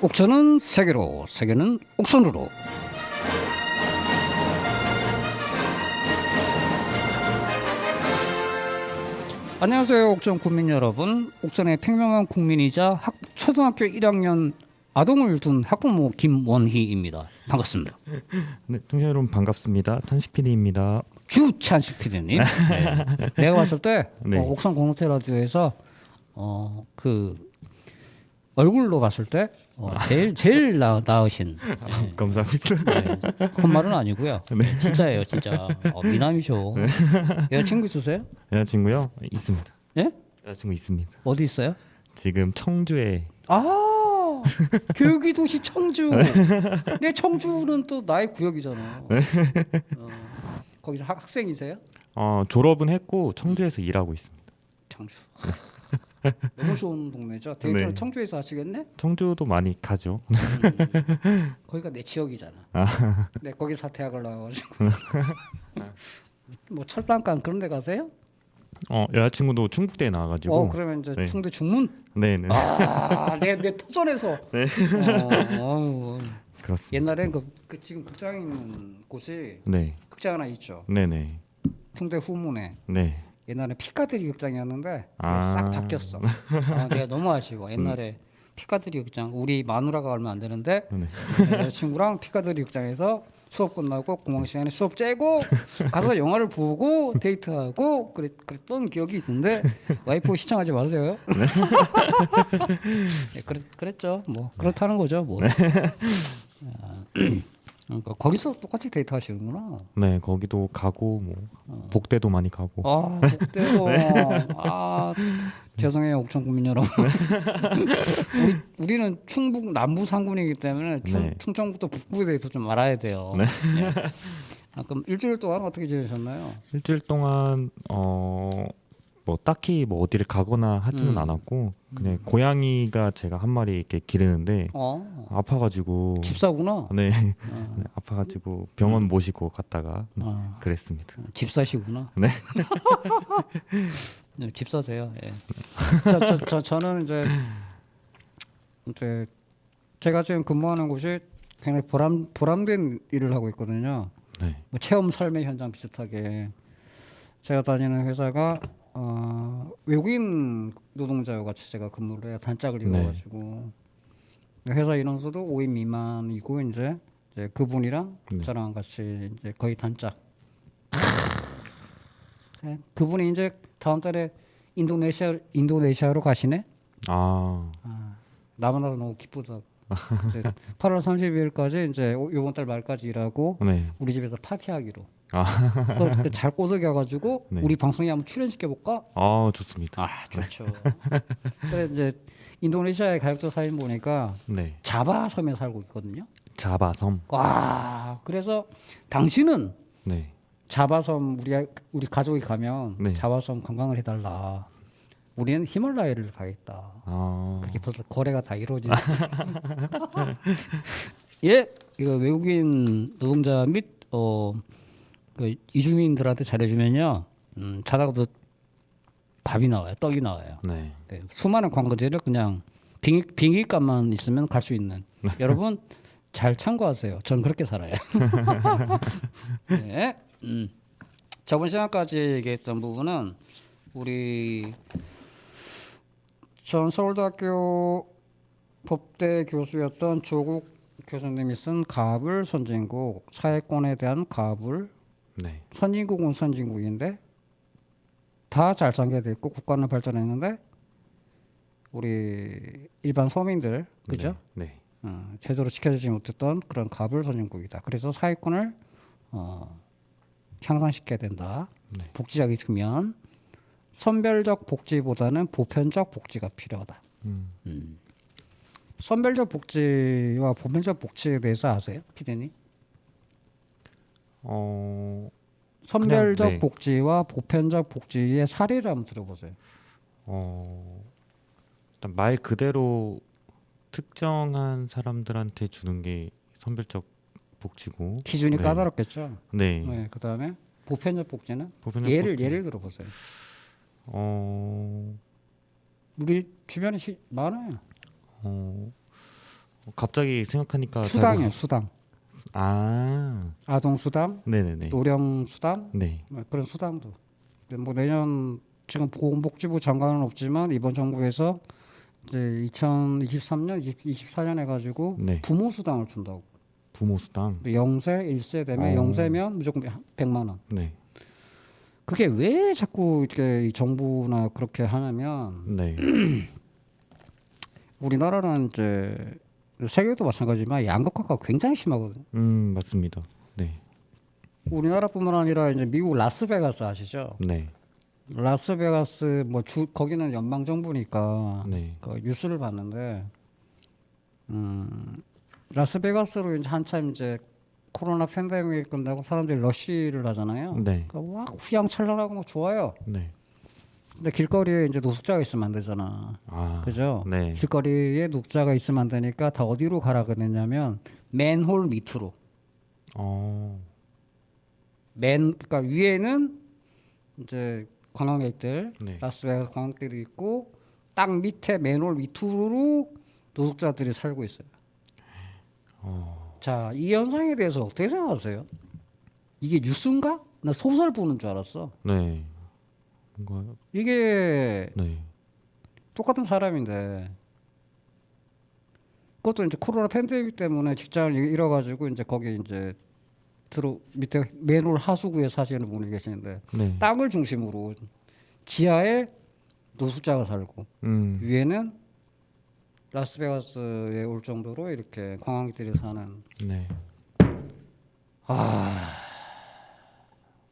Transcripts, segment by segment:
옥천은 세계로, 세계는 옥천으로. 안녕하세요, 옥천 국민 여러분. 옥천의 평범한 국민이자 초등학교 1학년 아동을 둔 학부모 김원희입니다. 반갑습니다. 네, 청취자 여러분 반갑습니다. 찬식 PD입니다. 주찬식 PD님. 네. 내가 봤을 때 네. 옥천 공동체 라디오에서 그 얼굴로 봤을 때 제일 나으신. 네. 감사합니다. 네. 헛말은 아니고요. 네. 진짜예요, 진짜. 미남이셔. 여자친구 있으세요? 여자친구요? 있습니다. 예? 여자친구 있습니다. 어디 있어요? 지금 청주에. 교육이도시 청주. 내 청주는 또 나의 구역이잖아. 거기서 학생이세요? 졸업은 했고 청주에서 일하고 있습니다. 청주. 너무 좋은 동네죠. 데이트를 네. 청주에서 하시겠네? 청주도 많이 가죠. 거기가 내 지역이잖아. 네, 거기 사퇴학을 나와가지고. 뭐 철당간 그런 데 가세요? 여자친구도 충북대에 나와가지고. 그러면 이제 네. 충대 중문? 네네. 내 토전에서. 네. 어, 그렇습니다. 옛날엔 그 지금 극장 있는 곳이 네. 극장 하나 있죠. 네네. 충대 후문에. 네. 옛날에 피카디리 극장이었는데 아. 싹 바뀌었어. 내가 너무 아쉬워. 옛날에 피카디리 극장 우리 마누라가 얼마 안 되는데 네. 여자친구랑 피카디리 극장에서 수업 끝나고 공강 시간에 수업 째고 가서 영화를 보고 데이트하고 그랬던 기억이 있는데 와이프 시청하지 마세요. 네, 그랬죠. 뭐 그렇다는 거죠. 뭐. 그러니까 거기서 똑같이 데이트 하시는구나. 네, 거기도 가고 뭐 복대도 많이 가고. 복대도. 죄송해요, 옥천 국민 여러분. 우리는 충북 남부 상군이기 때문에 네. 충청부터 북부에 대해서 좀 알아야 돼요. 네. 네. 그럼 일주일 동안 어떻게 지내셨나요? 일주일 동안 뭐 딱히 뭐 어디를 가거나 하지는 않았고 그냥 고양이가 제가 한 마리 이렇게 기르는데 아파가지고 집사구나. 네, 네, 아파가지고 병원 모시고 갔다가 그랬습니다. 집사시구나. 네. 네, 집사세요. 예. 저는 이제 제가 지금 근무하는 곳이 굉장히 보람된 일을 하고 있거든요. 네. 뭐 체험 삶의 현장 비슷하게 제가 다니는 회사가 외국인 노동자와 같이 제가 근무를 해요. 단짝을 이뤄가지고 회사 인원수도 5인 미만이고 이제 그분이랑 저랑 같이 이제 거의 단짝. 네, 그분이 이제 다음 달에 인도네시아로 가시네. 나 만나서 너무 기쁘다. 8월 30일까지 이제 이번 달 말까지 일하고 네. 우리 집에서 파티하기로. 잘 꼬드겨가지고 네. 우리 방송에 한번 출연시켜 볼까? 좋습니다. 좋죠. 그래 이제 인도네시아의 가족들 사진 보니까 네. 자바 섬에 살고 있거든요. 자바섬. 그래서 당신은 네. 자바섬 우리 가족이 가면 네. 자바섬 관광을 해달라. 우리는 히말라야를 가겠다. 그렇게 벌써 거래가 다 이루어지죠. 예, 이거 외국인 노동자 및 그 이주민들한테 잘해주면요, 자다가도 밥이 나와요, 떡이 나와요. 네. 네, 수많은 관광지를 그냥 비행기값만 있으면 갈 수 있는. 여러분 잘 참고하세요. 전 그렇게 살아요. 네. 저번 시간까지 얘기했던 부분은 우리 전 서울대학교 법대 교수였던 조국 교수님이 쓴 가불 선진국, 사회권에 대한 가불. 네. 선진국은 선진국인데 다 잘 상계돼 있고 국가는 발전했는데 우리 일반 서민들, 그죠? 네. 제대로 지켜주지 못했던 그런 가불 선진국이다. 그래서 사회권을 향상시켜야 된다. 네. 복지가 있으면 선별적 복지보다는 보편적 복지가 필요하다. 선별적 복지와 보편적 복지에 대해서 아세요, 피디님? 선별적 네. 복지와 보편적 복지의 사례를 한번 들어보세요. 일단 말 그대로 특정한 사람들한테 주는 게 선별적 복지고 기준이 네. 까다롭겠죠. 네. 네, 그다음에 보편적 복지는 보편적 예를 복지. 들어보세요. 어, 우리 주변에 많아요. 어, 갑자기 생각하니까 수당이에요, 수당. 아동 수당, 네네네. 노령 수당, 네. 뭐 그런 수당도. 근데 뭐 내년 지금 보건복지부 장관은 없지만 이번 정부에서 이제 2023년, 24년 해가지고 네. 부모 수당을 준다고. 부모 수당. 0세, 1세 되면 0세면 무조건 100만 원. 네. 그게 왜 자꾸 이렇게 이 정부나 그렇게 하냐면 네. 우리나라는 이제 세계도 마찬가지지만 양극화가 굉장히 심하거든요. 맞습니다. 네. 우리나라뿐만 아니라 이제 미국 라스베가스 아시죠? 네. 라스베가스 뭐 거기는 연방 정부니까 네. 그 뉴스를 봤는데 라스베가스로 이제 한참 이제 코로나 팬데믹이 끝나고 사람들이 러쉬를 하잖아요. 네. 그러니까 막 휘황찬란하고 막 좋아요. 네. 근데 길거리에 이제 노숙자가 있으면 안 되잖아. 그죠? 네. 길거리에 노숙자가 있으면 안 되니까 다 어디로 가라 그랬냐면 맨홀 밑으로. 그러니까 위에는 이제 관광객들, 네. 라스베가스 관광객들이 있고 땅 밑에 맨홀 밑으로 노숙자들이 살고 있어요. 자, 이 현상에 대해서 어떻게 생각하세요? 이게 뉴스인가? 나 소설 보는 줄 알았어. 네. 뭔가 이게 네. 똑같은 사람인데 그것도 이제 코로나 팬데믹 때문에 직장을 잃어가지고 이제 거기 이제 밑에 맨홀 하수구에 사시는 분이 계시는데 네. 땅을 중심으로 지하에 노숙자가 살고 위에는 라스베가스에 올 정도로 이렇게 관광객들이 사는. 네.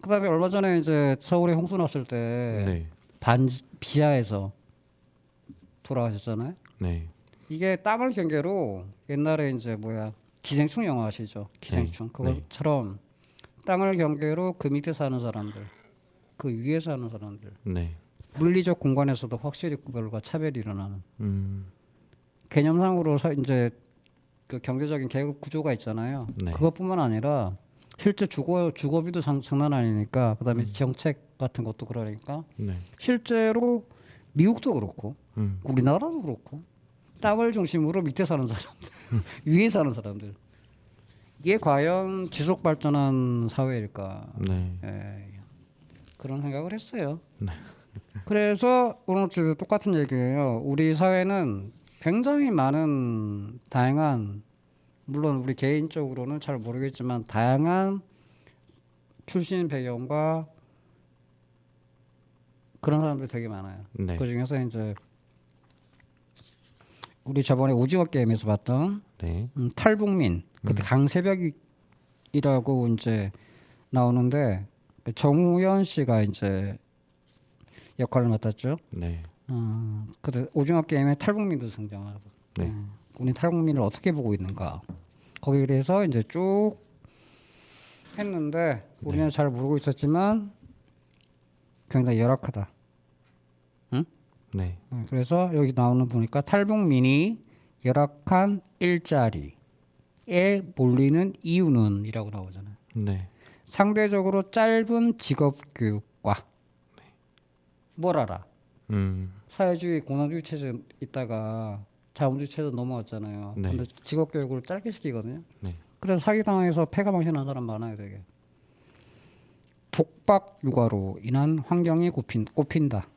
그다음에 얼마 전에 이제 서울에 홍수 났을 때 네. 비하에서 돌아가셨잖아요. 네. 이게 땅을 경계로 옛날에 이제 기생충 영화 아시죠? 기생충. 그것처럼 땅을 경계로 그 밑에 사는 사람들, 그 위에 사는 사람들. 네. 물리적 공간에서도 확실히 구별과 차별이 일어나는. 개념상으로 이제 그 경제적인 계급 구조가 있잖아요. 네. 그것뿐만 아니라 실제 주거비도 장난 아니니까 그다음에 정책 같은 것도 그러니까 네. 실제로 미국도 그렇고 우리나라도 그렇고 땅을 중심으로 밑에 사는 사람들, 위에 사는 사람들. 이게 과연 지속 발전한 사회일까? 네. 그런 생각을 했어요. 네. 그래서 오늘 주도 똑같은 얘기예요. 우리 사회는 굉장히 많은 다양한, 물론 우리 개인적으로는 잘 모르겠지만 다양한 출신 배경과 그런 사람들이 되게 많아요. 네. 그 중에서 이제 우리 저번에 오징어 게임에서 봤던 네. 탈북민, 그때 강세벽이라고 이제 나오는데 정우현 씨가 이제 역할을 맡았죠. 네. 그때 오징어 게임에 탈북민도 등장하고, 네. 우리 탈북민을 어떻게 보고 있는가. 거기에 대해서 이제 쭉 했는데 우리는 잘 모르고 있었지만 굉장히 열악하다. 응? 네. 그래서 여기 나오는 보니까 탈북민이 열악한 일자리에 몰리는 이유는이라고 나오잖아요. 네. 상대적으로 짧은 직업 교육과 뭘 알아? 사회주의 공산주의 체제 있다가 자본주의 체제 넘어왔잖아요. 네. 근데 직업 교육을 짧게 시키거든요. 네. 그래서 사기당해서 폐가망신한 사람 많아요, 되게. 독박 육아로 인한 환경이 꼽힌다.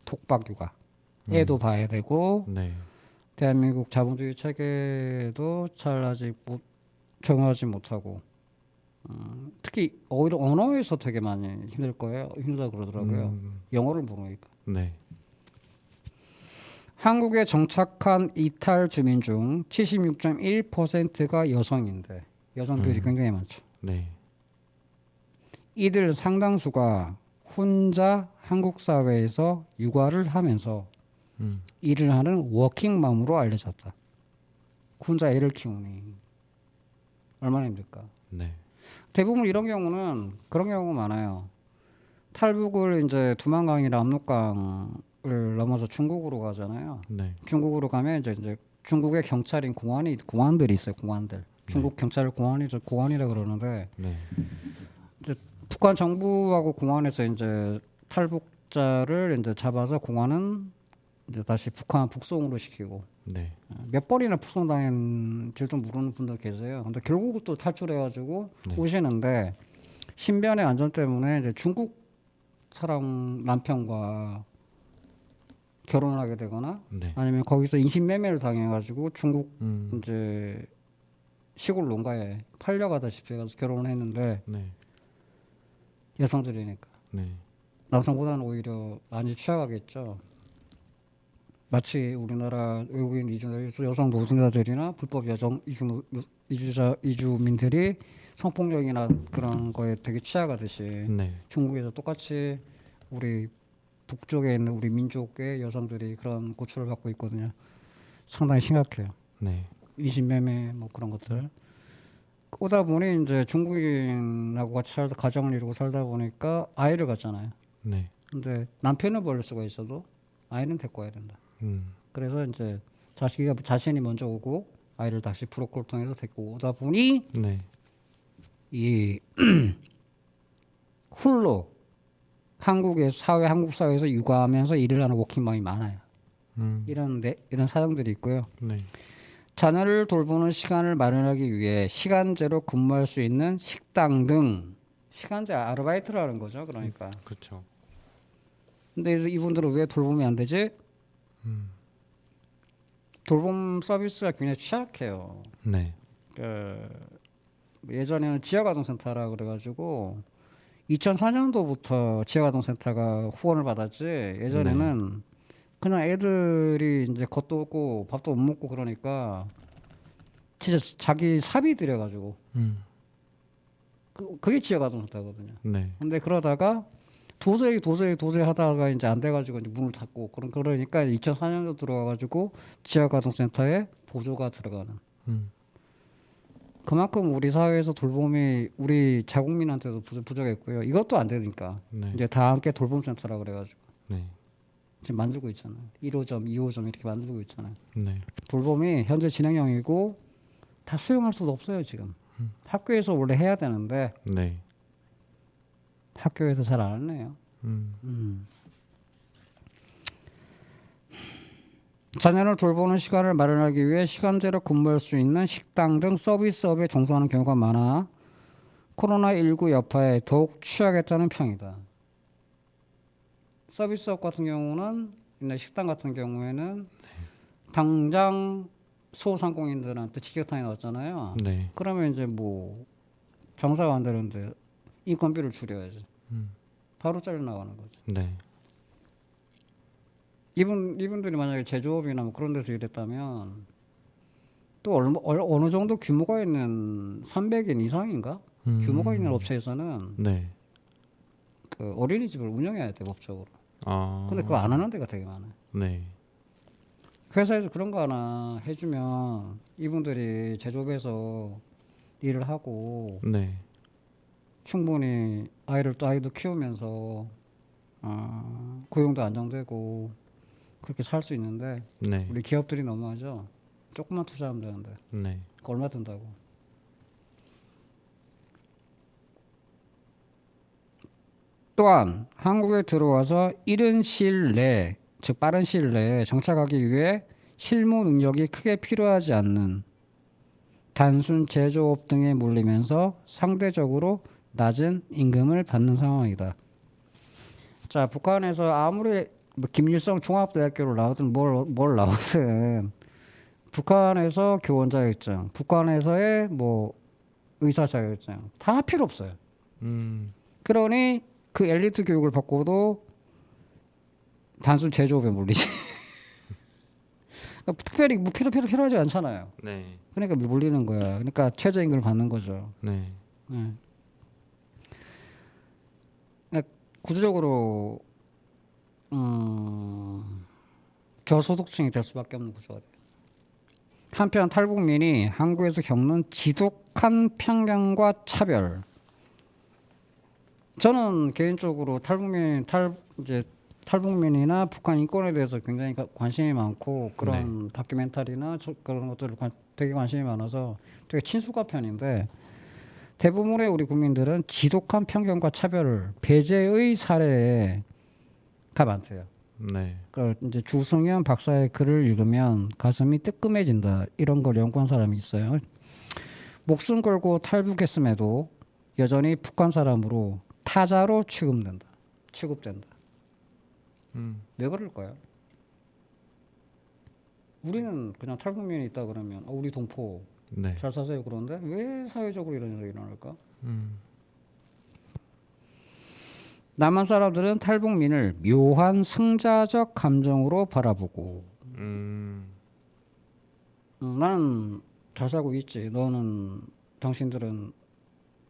독박 육아. 애도 봐야 되고, 네. 대한민국 자본주의 체계도 잘 아직 적응하지 못하고, 특히 오히려 언어에서 되게 많이 힘들다 그러더라고요. 영어를 모르니까. 네. 한국에 정착한 이탈 주민 중 76.1%가 여성인데 여성 비율이 굉장히 많죠. 네. 이들 상당수가 혼자 한국 사회에서 육아를 하면서 일을 하는 워킹맘으로 알려졌다. 혼자 애를 키우니 얼마나 힘들까. 네. 대부분 이런 경우는 그런 경우가 많아요. 탈북을 이제 두만강이나 압록강을 넘어서 중국으로 가잖아요. 네. 중국으로 가면 이제 중국의 경찰인 공안들이 있어요. 공안들. 중국 경찰 공안이라 그러는데 네. 이제 북한 정부하고 공안에서 이제 탈북자를 이제 잡아서 공안은 이제 다시 북한 북송으로 시키고 네. 몇 번이나 북송당했는지도 모르는 분들 계세요. 근데 결국 또 탈출해가지고 네. 오시는데 신변의 안전 때문에 이제 중국 사람 남편과 결혼을 하게 되거나 네. 아니면 거기서 인신매매를 당해가지고 중국 음. 이제 시골 농가에 팔려가다시피 해서 결혼을 했는데 네. 여성들이니까 네. 남성보다는 오히려 많이 취약하겠죠. 마치 우리나라 외국인 여성 노동자들이나 불법 여성 이주민들이 성폭력이나 그런 거에 되게 취약하듯이 네. 중국에서 똑같이 우리 북쪽에 있는 우리 민족의 여성들이 그런 고초를 받고 있거든요. 상당히 심각해요. 네. 인신매매 뭐 그런 것들. 오다 보니 이제 중국인하고 같이 살다 가정을 이루고 살다 보니까 아이를 갖잖아요. 네. 근데 남편을 버릴 수가 있어도 아이는 데리고 와야 된다. 그래서 이제 자신이 먼저 오고 아이를 다시 브로커를 통해서 데리고 오다 보니 네. 이 홀로 한국 사회에서 육아하면서 일을 하는 워킹맘이 많아요. 이런 사정들이 있고요. 네. 자녀를 돌보는 시간을 마련하기 위해 시간제로 근무할 수 있는 식당 등 시간제 아르바이트라는 거죠. 그러니까. 그렇죠. 근데 이분들은 왜 돌봄이 안 되지? 돌봄 서비스가 굉장히 취약해요. 네. 예전에는 지역아동센터라 그래가지고 2004년도부터 지역아동센터가 후원을 받았지. 예전에는 그냥 애들이 이제 겉도 없고 밥도 못 먹고 그러니까 진짜 자기 사비 들여가지고 그게 지역아동센터거든요. 네. 근데 그러다가 도저히 하다가 이제 안 돼가지고 이제 문을 닫고 그러니까 2004년도 들어와가지고 지역아동센터에 보조가 들어가는. 그만큼 우리 사회에서 돌봄이 우리 자국민한테도 부족했고요. 이것도 안 되니까 네. 이제 다 함께 돌봄센터라 그래가지고 네. 지금 만들고 있잖아요. 1호점, 2호점 이렇게 만들고 있잖아요. 네. 돌봄이 현재 진행형이고 다 수용할 수도 없어요 지금. 학교에서 원래 해야 되는데 네. 학교에서 잘 안 하네요. 자녀를 돌보는 시간을 마련하기 위해 시간제로 근무할 수 있는 식당 등 서비스업에 종사하는 경우가 많아 코로나19 여파에 더욱 취약했다는 평이다. 서비스업 같은 경우는 식당 같은 경우에는 당장 소상공인들한테 직격탄이 나왔잖아요. 네. 그러면 이제 뭐 장사가 안 되는데 인건비를 줄여야지. 바로 잘려 나가는 거죠. 네. 이분들이 만약에 제조업이나 뭐 그런 데서 일했다면 또 어느 정도 규모가 있는 300인 이상인가? 규모가 있는 업체에서는 네. 그 어린이집을 운영해야 돼 법적으로. 아. 근데 그거 안 하는 데가 되게 많아요. 네. 회사에서 그런 거 하나 해주면 이분들이 제조업에서 일을 하고 네. 충분히 아이도 키우면서 고용도 안정되고 그렇게 살 수 있는데 네. 우리 기업들이 너무하죠. 조금만 투자하면 되는데 네. 그거 얼마 든다고. 또한 한국에 들어와서 이른 시일 내에 즉 빠른 시일 내에 정착하기 위해 실무 능력이 크게 필요하지 않는 단순 제조업 등에 몰리면서 상대적으로 낮은 임금을 받는 상황이다. 자, 북한에서 아무리 뭐 김일성 종합대학교를 나오든 뭘 나오든 북한에서 교원 자격증, 북한에서의 뭐 의사 자격증 다 필요 없어요. 그러니 그 엘리트 교육을 받고도 단순 제조업에 몰리지. 그러니까 특별히 뭐 필요하지 않잖아요. 네. 그러니까 몰리는 거야. 그러니까 최저임금을 받는 거죠. 네. 그러니까 구조적으로 저소득층이 될 수밖에 없는 구조가 돼요. 한편 탈북민이 한국에서 겪는 지독한 편견과 차별. 저는 개인적으로 탈북민이나 북한 인권에 대해서 굉장히 관심이 많고 그런 다큐멘터리나 그런 것들을 되게 관심이 많아서 되게 친숙한 편인데 대부분의 우리 국민들은 지독한 편견과 차별을 배제의 사례가 많대요. 네. 그 이제 주승현 박사의 글을 읽으면 가슴이 뜨끔해진다. 이런 걸 연구한 사람이 있어요. 목숨 걸고 탈북했음에도 여전히 북한 사람으로 타자로 취급된다. 왜 그럴까요? 우리는 그냥 탈북민이 있다 그러면 우리 동포 네. 잘 사세요 그런데 왜 사회적으로 이런 일이 일어날까? 남한 사람들은 탈북민을 묘한 승자적 감정으로 바라보고 나는 잘 살고 있지. 너는 당신들은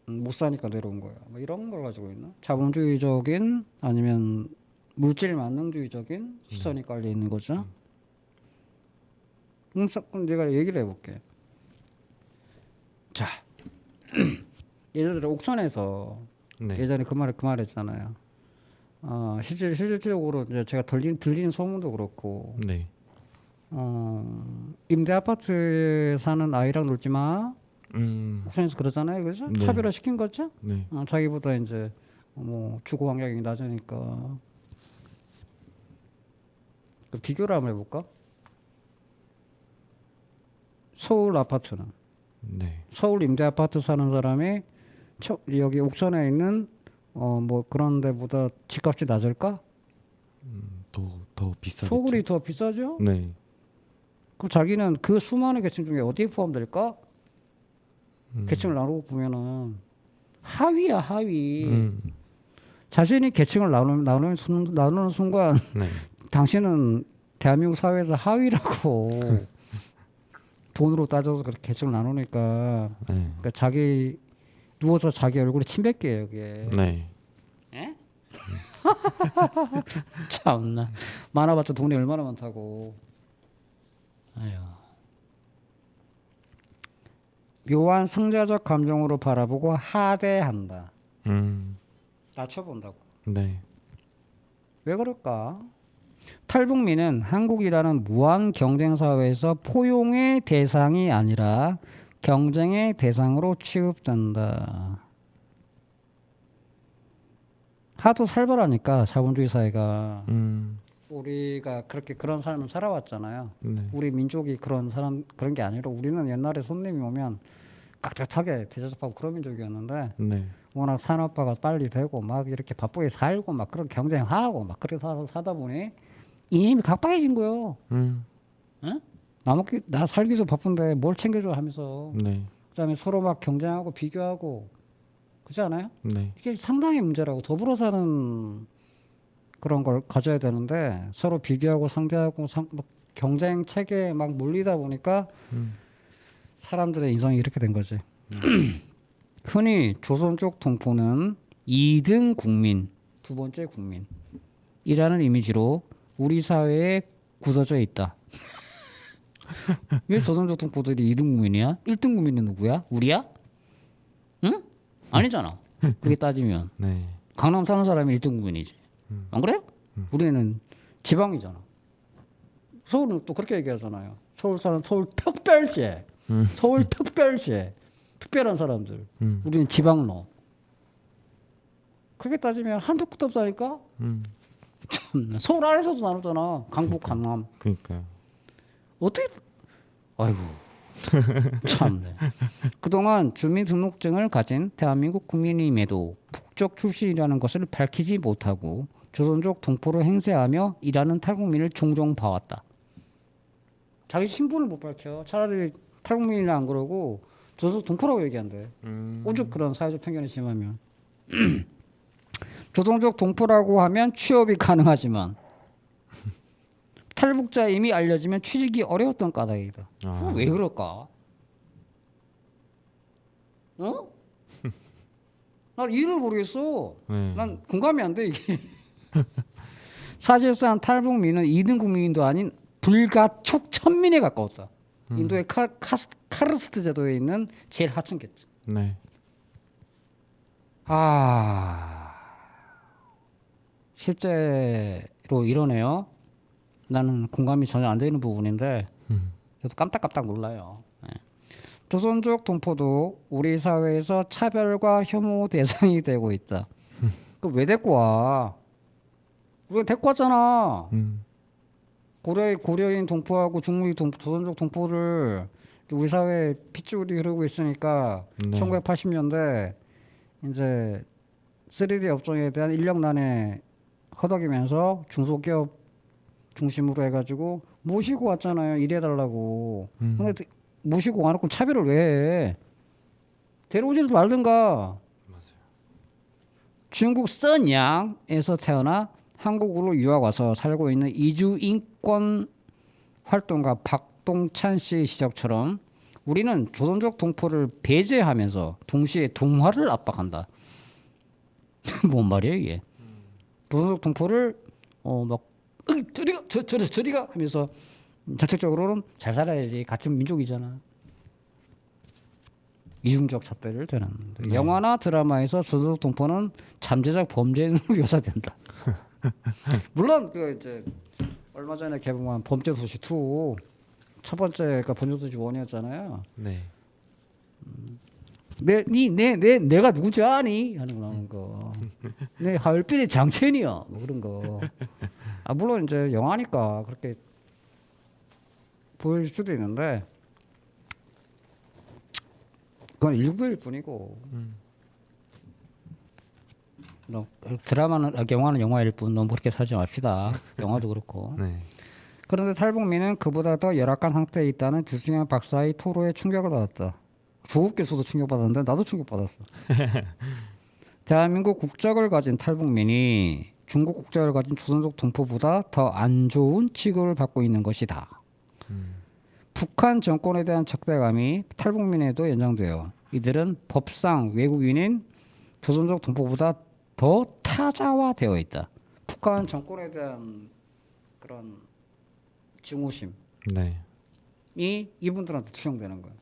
못 사니까 내려온 거야. 뭐 이런 걸 가지고 있나? 자본주의적인 아니면 물질 만능주의적인 시선이 깔려 있는 거죠. 그럼 내가 얘기를 해볼게. 자, 예를 들어 옥천에서 네. 예전에 그 말했잖아요. 실질적으로 이제 제가 들리는 소문도 그렇고, 네. 임대 아파트에 사는 아이랑 놀지 마. 옥천에서 그러잖아요, 그죠? 네. 차별화 시킨 거죠? 네. 자기보다 이제 뭐 주거 환경이 낮으니까. 그 비교를 한번 해볼까? 서울 아파트는 네. 서울 임대 아파트 사는 사람이 여기 옥천에 있는 뭐 그런 데보다 집값이 낮을까? 더 비싸겠죠. 서울이 더 비싸죠? 네. 그럼 자기는 그 수많은 계층 중에 어디에 포함될까? 계층을 나누고 보면은 하위야 하위. 자신이 계층을 나누는 순간 네. 당신은 대한민국 사회에서 하위라고. 돈으로 따져서 그렇게 계층을 나누니까 네. 그러니까 자기 누워서 자기 얼굴에 침 뱉게요 그게. 네. 에? 참나 많아봤자 돈이 얼마나 많다고. 아유. 묘한 승자적 감정으로 바라보고 하대한다. 낮춰본다고. 네. 왜 그럴까? 탈북민은 한국이라는 무한 경쟁 사회에서 포용의 대상이 아니라 경쟁의 대상으로 취급된다. 하도 살벌하니까 자본주의 사회가 우리가 그런 삶을 살아왔잖아요. 네. 우리 민족이 그런 게 아니라 우리는 옛날에 손님이 오면 깍듯하게 대접하고 그런 민족이었는데 네. 워낙 산업화가 빨리 되고 막 이렇게 바쁘게 살고 막 그런 경쟁하고 막 그렇게 사다 보니 이념이 각박해진 거요. 응? 나 살기도 바쁜데 뭘 챙겨줘 하면서. 네. 그다음에 서로 막 경쟁하고 비교하고 그렇지 않아요? 네. 이게 상당히 문제라고. 더불어 사는 그런 걸 가져야 되는데 서로 비교하고 상대하고 뭐 경쟁 체계에 막 몰리다 보니까 사람들의 인성이 이렇게 된 거지. 흔히 조선 쪽 동포는 2등 국민, 두 번째 국민이라는 이미지로 우리 사회에 굳어져 있다. 왜 조선족 동포들이 2등 국민이야? 1등 국민은 누구야? 우리야? 응? 아니잖아. 그렇게 따지면 네. 강남 사는 사람이 1등 국민이지. 안 그래? 우리는 지방이잖아. 서울은 또 그렇게 얘기하잖아요. 서울 사는 서울특별시. 서울특별시. 특별한 사람들. 우리는 지방로. 그렇게 따지면 한도 끝도 없다니까? 서울 안에서도 나누잖아. 강북, 강남. 그러니까요. 어떻게? 아이고. 참네. 그동안 주민등록증을 가진 대한민국 국민임에도 북쪽 출신이라는 것을 밝히지 못하고 조선족 동포로 행세하며 일하는 탈북민을 종종 봐왔다. 자기 신분을 못 밝혀. 차라리 탈북민이라 안 그러고 조선족 동포라고 얘기한대. 오죽 그런 사회적 편견이 심하면. 조선족 동포라고 하면 취업이 가능하지만 탈북자임이 알려지면 취직이 어려웠던 까닭이다. 왜 그럴까? 어? 난 이유를 모르겠어. 난 공감이 안 돼 이게. 사실상 탈북민은 2등 국민도 아닌 불가촉 천민에 가까웠다. 인도의 카르스트 제도에 있는 제일 하층계층. 네. 실제로 이러네요. 나는 공감이 전혀 안 되는 부분인데 저도 깜짝깜짝 놀라요. 네. 조선족 동포도 우리 사회에서 차별과 혐오 대상이 되고 있다. 그 왜 데리고 와? 우리가 데리고 왔잖아. 고려인 동포하고 중국인 조선족 동포를 우리 사회에 핏줄이 흐르고 있으니까 네. 1980년대 이제 3D 업종에 대한 인력난에 허덕이면서 중소기업 중심으로 해가지고 모시고 왔잖아요. 일해달라고. 근데 모시고 와놓고 차별을 왜 해? 데려오지도 말든가. 맞아요. 중국 써냥에서 태어나 한국으로 유학 와서 살고 있는 이주 인권 활동가 박동찬 씨의 지적처럼 우리는 조선족 동포를 배제하면서 동시에 동화를 압박한다. 뭔 말이에요 이게? 조선족 동포를 막 저리가 하면서 정책적으로는 잘 살아야지 같은 민족이잖아. 이중적 잣대를 대는 영화나 드라마에서 조선족 동포는 잠재적 범죄인으로 묘사된다. 물론 그 이제 얼마 전에 개봉한 범죄도시 2 첫 번째가 범죄도시 1이었잖아요. 네. 내가 누군지 아니 하는 거 나오는 거. 내 하얼빈의 장첸이야 뭐 그런 거. 물론 이제 영화니까 그렇게 보여줄 수도 있는데 그건 일부일 뿐이고. 드라마는 영화는 영화일 뿐 너무 그렇게 살지 맙시다. 영화도 그렇고. 네. 그런데 탈북민은 그보다 더 열악한 상태에 있다는 주승현 박사의 토로에 충격을 받았다. 조국 교수도 충격받았는데 나도 충격받았어. 대한민국 국적을 가진 탈북민이 중국 국적을 가진 조선족 동포보다 더 안 좋은 취급을 받고 있는 것이다. 북한 정권에 대한 적대감이 탈북민에도 연장돼요. 이들은 법상 외국인인 조선족 동포보다 더 타자화되어 있다. 북한 정권에 대한 그런 증오심이 네. 이분들한테 투영되는 거예요.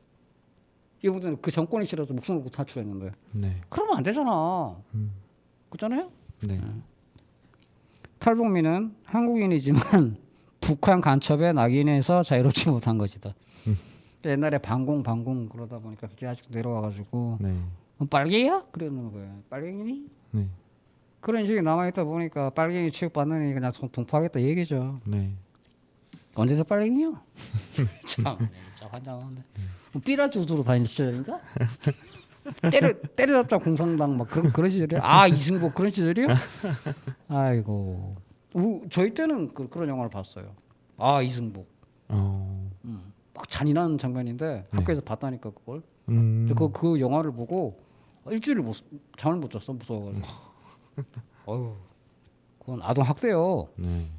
이분들은 그 정권이 싫어서 목숨을 걸고 탈출했는데 네. 그러면 안 되잖아. 그렇잖아요? 네. 탈북민은 한국인이지만 북한 간첩에 낙인해서 자유롭지 못한 것이다. 옛날에 반공 그러다 보니까 그게 아직 내려와가지고 네. 빨갱이야? 그러는 거예요. 빨갱이니? 네. 그런 식이 남아있다 보니까 빨갱이 취급받느니 그냥 동포하겠다 이 얘기죠. 네. 언제서 빨갱이요? 참, 진짜 환장하네. 삐라주스로 다닐 시절인가? 때려잡자 공산당 막 그런 시절이야? 이승복 그런 시절이요? 아이고. 저희 때는 그런 영화를 봤어요. 이승복. 막 잔인한 장면인데 학교에서 봤다니까 그걸. 그 영화를 보고 일주일을 잠을 못 잤어 무서워가지고. 어휴, 그건 아동 학대요. 네.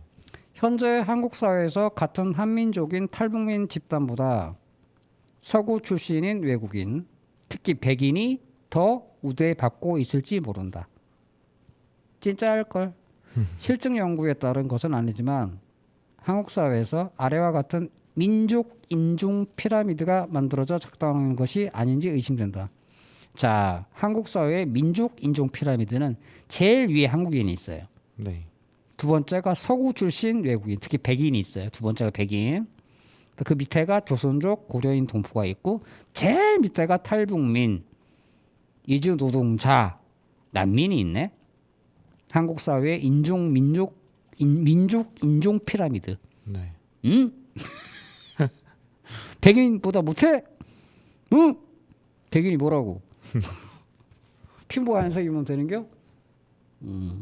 현재 한국 사회에서 같은 한민족인 탈북민 집단보다 서구 출신인 외국인, 특히 백인이 더 우대받고 있을지 모른다. 진짜 할걸. 실증 연구에 따른 것은 아니지만 한국 사회에서 아래와 같은 민족 인종 피라미드가 만들어져 작동하는 것이 아닌지 의심된다. 자, 한국 사회의 민족 인종 피라미드는 제일 위에 한국인이 있어요. 네. 두 번째가 서구 출신 외국인, 특히 백인이 있어요. 두 번째가 백인. 그 밑에가 조선족 고려인 동포가 있고 제일 밑에가 탈북민, 이주 노동자, 난민이 있네. 한국 사회의 민족 인종 피라미드. 네. 응? 백인보다 못해? 응? 백인이 뭐라고? 피부 하얀색이면 되는겨?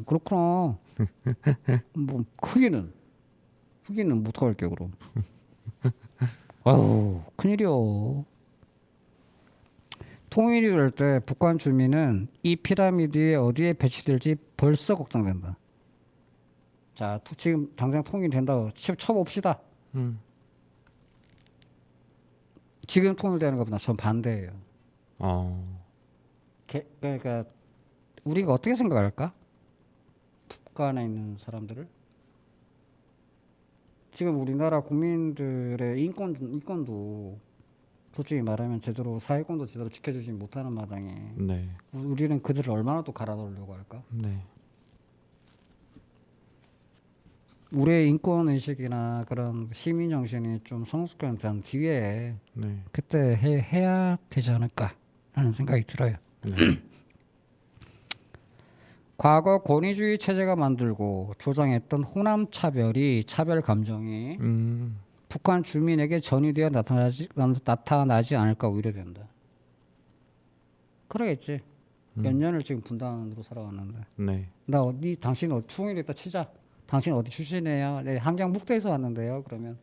그렇구나. 뭐 흑인은 못할게 그럼. 아유 큰일이요. 통일이 될 때 북한 주민은 이 피라미드에 어디에 배치될지 벌써 걱정된다. 자, 지금 당장 통일이 된다고 쳐봅시다. 지금 통일되는 것보다 전 반대예요. 그러니까 우리가 어떻게 생각할까? 북한에 있는 사람들을 지금 우리나라 국민들의 인권도 솔직히 말하면 제대로 사회권도 제대로 지켜주지 못하는 마당에 네. 우리는 그들을 얼마나 또 갈아놓으려고 할까? 네. 우리의 인권 의식이나 그런 시민 정신이 좀 성숙한 뒤에 네. 그때 해야 되지 않을까 하는 생각이 들어요. 네. 과거 권위주의 체제가 만들고 조장했던 호남 차별이 차별 감정이 북한 주민에게 전이되어 나타나지 않을까 우려된다. 그러겠지. 몇 년을 지금 분단으로 살아왔는데. 네. 나 어디 당신 통일했다 치자. 당신 어디 출신이에요? 네, 항장 북도에서 왔는데요. 그러면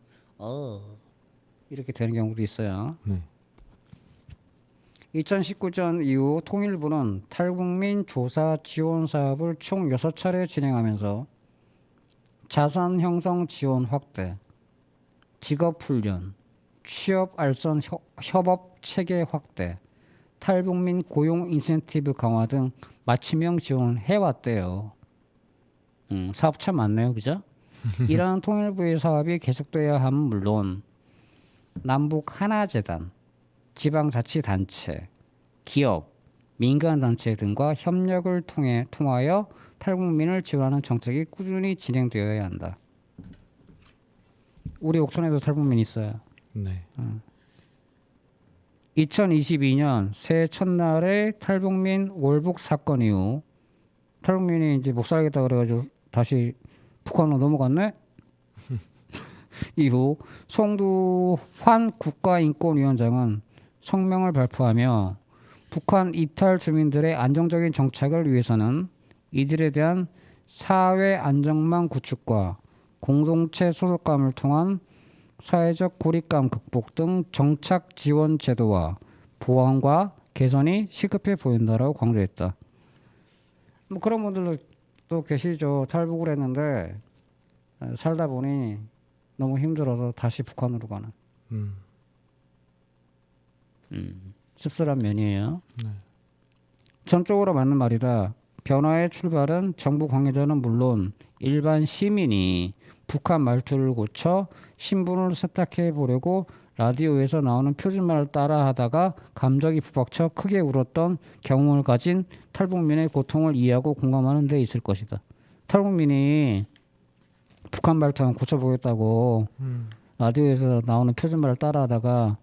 이렇게 되는 경우도 있어요. 네. 2019년 이후 통일부는 탈북민 조사 지원 사업을 총 6차례 진행하면서 자산 형성 지원 확대, 직업 훈련, 취업 알선 협업 체계 확대, 탈북민 고용 인센티브 강화 등 맞춤형 지원을 해왔대요. 사업 참 많네요, 그죠? 이러한 통일부의 사업이 계속돼야 함은 물론 남북 하나재단, 지방자치단체, 기업, 민간단체 등과 협력을 통하여 탈북민을 지원하는 정책이 꾸준히 진행되어야 한다. 우리 옥천에도 탈북민 있어요. 네. 2022년 새해 첫날에 탈북민 월북 사건 이후 탈북민이 이제 못 살겠다 그래가지고 다시 북한으로 넘어갔네. 이후 송두환 국가인권위원장은 성명을 발표하며 북한 이탈 주민들의 안정적인 정착을 위해서는 이들에 대한 사회 안정망 구축과 공동체 소속감을 통한 사회적 고립감 극복 등 정착 지원 제도와 보완과 개선이 시급해 보인다라고 강조했다. 뭐 그런 분들도 계시죠. 탈북을 했는데 살다 보니 너무 힘들어서 다시 북한으로 가는 씁쓸한 면이에요. 네. 전적으로 맞는 말이다. 변화의 출발은 정부 관계자는 물론 일반 시민이 북한 말투를 고쳐 신분을 세탁해 보려고 라디오에서 나오는 표준말을 따라하다가 감정이 북받쳐 크게 울었던 경험을 가진 탈북민의 고통을 이해하고 공감하는 데 있을 것이다. 탈북민이 북한 말투 한번 고쳐보겠다고 라디오에서 나오는 표준말을 따라하다가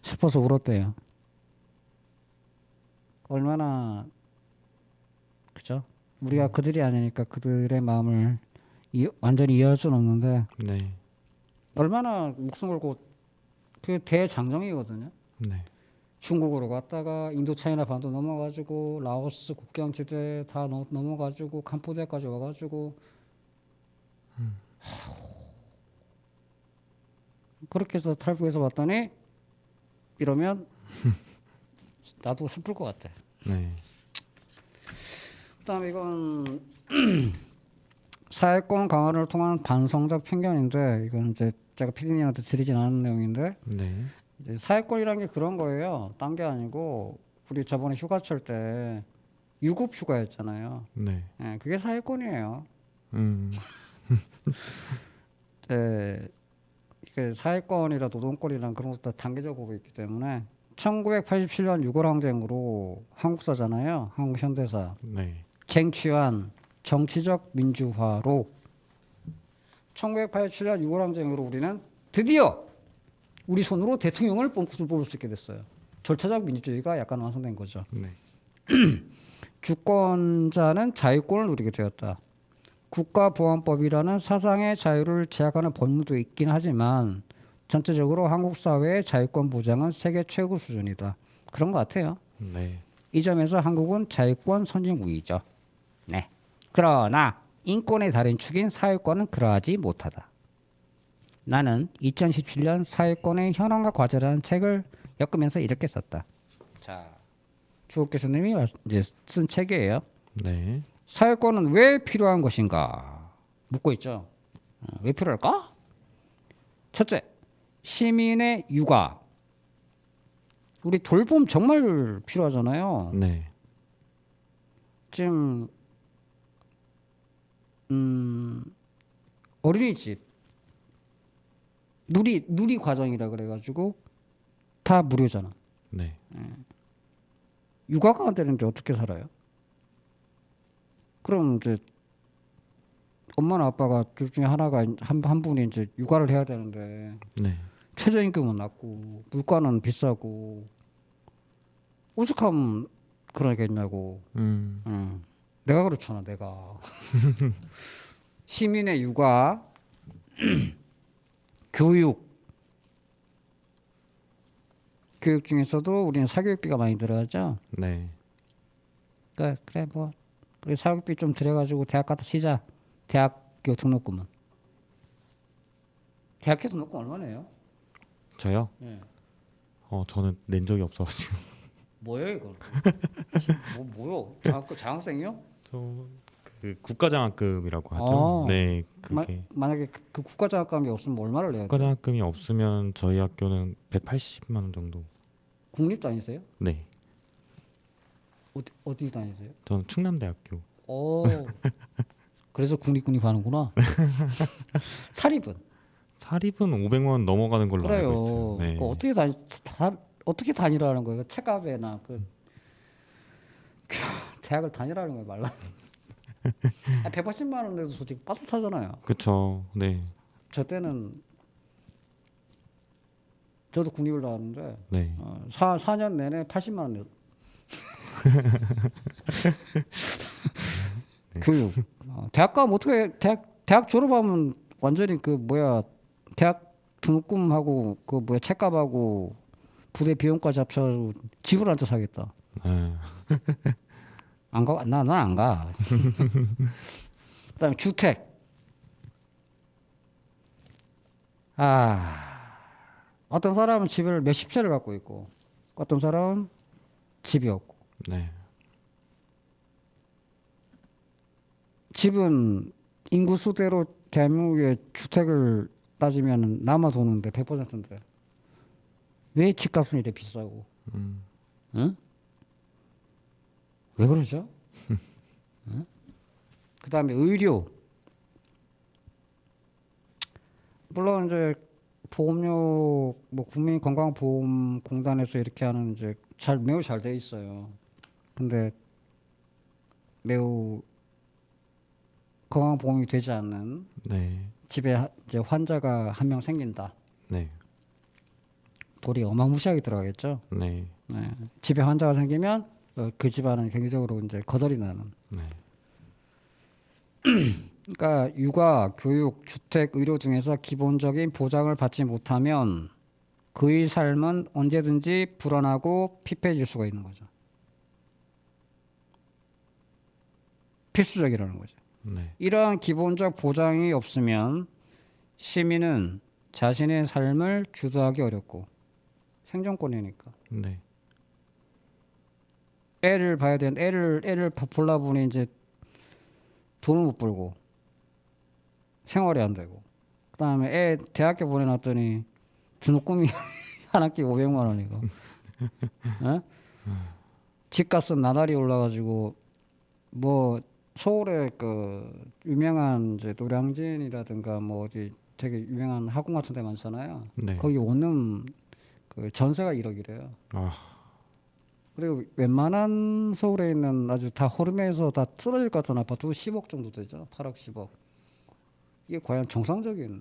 슬퍼서 울었대요. 얼마나 그죠? 우리가 그들이 아니니까 그들의 마음을 완전히 이해할 수는 없는데 네. 얼마나 목숨 걸고 그 대장정이거든요. 네. 중국으로 갔다가 인도 차이나 반도 넘어가지고 라오스 국경지대 다 넘어가지고 캄보디아까지 와가지고 그렇게 해서 탈북해서 왔더니 이러면 나도 슬플 것 같아. 네. 그다음에 이건 사회권 강화를 통한 반성적 편견인데 이건 이제 제가 피디님한테 드리진 않은 내용인데 네. 이제 사회권이라는 게 그런 거예요. 딴 게 아니고 우리 저번에 휴가철 때 유급 휴가였잖아요. 네. 네, 그게 사회권이에요. 이게 사회권이라 노동권이랑 그런 것도 다 단계적으로 있기 때문에 1987년 6월 항쟁으로 한국사잖아요. 한국 현대사. 네. 쟁취한 정치적 민주화로 1987년 6월 항쟁으로 우리는 드디어 우리 손으로 대통령을 뽑을 수 있게 됐어요. 절차적 민주주의가 약간 완성된 거죠. 네. 주권자는 자유권을 누리게 되었다. 국가보안법이라는 사상의 자유를 제약하는 법률도 있긴 하지만 전체적으로 한국 사회의 자유권 보장은 세계 최고 수준이다. 그런 것 같아요. 네. 이 점에서 한국은 자유권 선진국이죠. 네. 그러나 인권의 다른 축인 사회권은 그러하지 못하다. 나는 2017년 사회권의 현황과 과제라는 책을 엮으면서 이렇게 썼다. 자, 주옥 교수님이 이제 쓴 책이에요. 네. 사회권은 왜 필요한 것인가 묻고 있죠. 왜 필요할까? 첫째, 시민의 육아. 우리 돌봄 정말 필요하잖아요. 네. 지금 어린이집 누리 과정이라 그래가지고 다 무료잖아. 네. 육아가 안 되는데 어떻게 살아요? 그럼 이제 엄마나 아빠가 둘 중에 하나가 한 분이 이제 육아를 해야 되는데 네. 최저임금은 낮고 물가는 비싸고 오죽하면 그러겠냐고. 내가 그렇잖아, 내가. 시민의 육아, 교육 중에서도 우리는 사교육비가 많이 들어가죠. 네. 그러니까 그래 뭐 그래 사교육비 좀 들여가지고 대학 가다 치자. 대학교 등록금은. 대학교 등록금 얼마네요? 저요? 예. 저는 낸 적이 없어가지고. 뭐예요 이거? 뭐요? 장학생이요? 그 국가장학금이라고 하죠. 네, 그게 만약에 그 국가장학금이 없으면 얼마를 내야 돼요? 국가장학금이 없으면 저희 학교는 180만 원 정도. 국립 다니세요? 네, 어디 다니세요? 저는 충남대학교. 오. 그래서 국립 하는구나. 사립은? 사립은 500만 원 넘어가는 걸로 그래요. 알고 있어요. 네. 그 어떻게 다니라는 거예요? 책값에나 그 대학을 다니라는 거예요, 말라. 180만 원 내도 솔직히 빠듯하잖아요. 그쵸. 네. 저 때는 저도 국립을 나왔는데 네. 4년 내내 80만 원 냈. 교육. 대학 가면 어떻게 대학 졸업하면 완전히 그 뭐야 대학 등록금하고 그 뭐야 책값하고 부대 비용까지 합쳐 집을 앉아 사겠다. 네. 안 가? 나는 안 가. 그다음에 주택. 어떤 사람은 집을 몇십 채를 갖고 있고, 어떤 사람은 집이 없고. 네. 집은 인구 수대로 대한민국의 주택을 따지면 남아 도는데 100%인데 왜 집값은 이렇게 비싸고? 응? 왜 그러죠? 응? 그다음에 의료. 물론 이제 보험료 뭐 국민건강보험공단에서 이렇게 하는 이제 매우 잘 돼 있어요. 근데 매우 건강보험이 되지 않는 네. 집에 이제 환자가 한 명 생긴다. 네. 돈이 어마무시하게 들어가겠죠. 네. 네. 집에 환자가 생기면 그 집안은 경제적으로 이제 거덜이 나는. 네. 그러니까 육아, 교육, 주택, 의료 등에서 기본적인 보장을 받지 못하면 그의 삶은 언제든지 불안하고 피폐해질 수가 있는 거죠. 필수적이라는 거죠. 네. 이러한 기본적 보장이 없으면 시민은 자신의 삶을 주도하기 어렵고 생존권이니까 네. 애를 봐야 되는 애를 보려 보니 이제 돈을 못 벌고 생활이 안 되고 그다음에 애 대학교 보내놨더니 등록금이 한 학기 500만 원이고 집값은 나날이 올라가지고 뭐 서울에 그 유명한 이제 노량진이라든가 뭐 어디 되게 유명한 학원 같은 데 많잖아요. 네. 거기 원룸 그 전세가 1억이래요. 그리고 웬만한 서울에 있는 아주 다 허름해서 다 쓰러질 것 같은 아파트 10억 정도 되죠. 8억 10억. 이게 과연 정상적인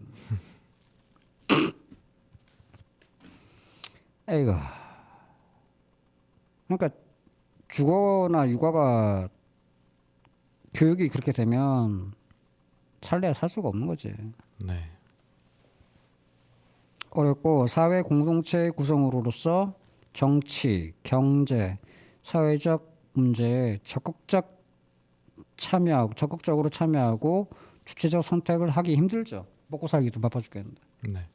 에이구. 그러니까 주거나 육아가 교육이 그렇게 되면 살래야 살 수가 없는 거지. 네. 어렵고 사회 공동체의 구성으로서 정치, 경제, 사회적 문제에 적극적으로 참여하고 주체적 선택을 하기 힘들죠. 먹고 살기도 바빠 죽겠는데. 네.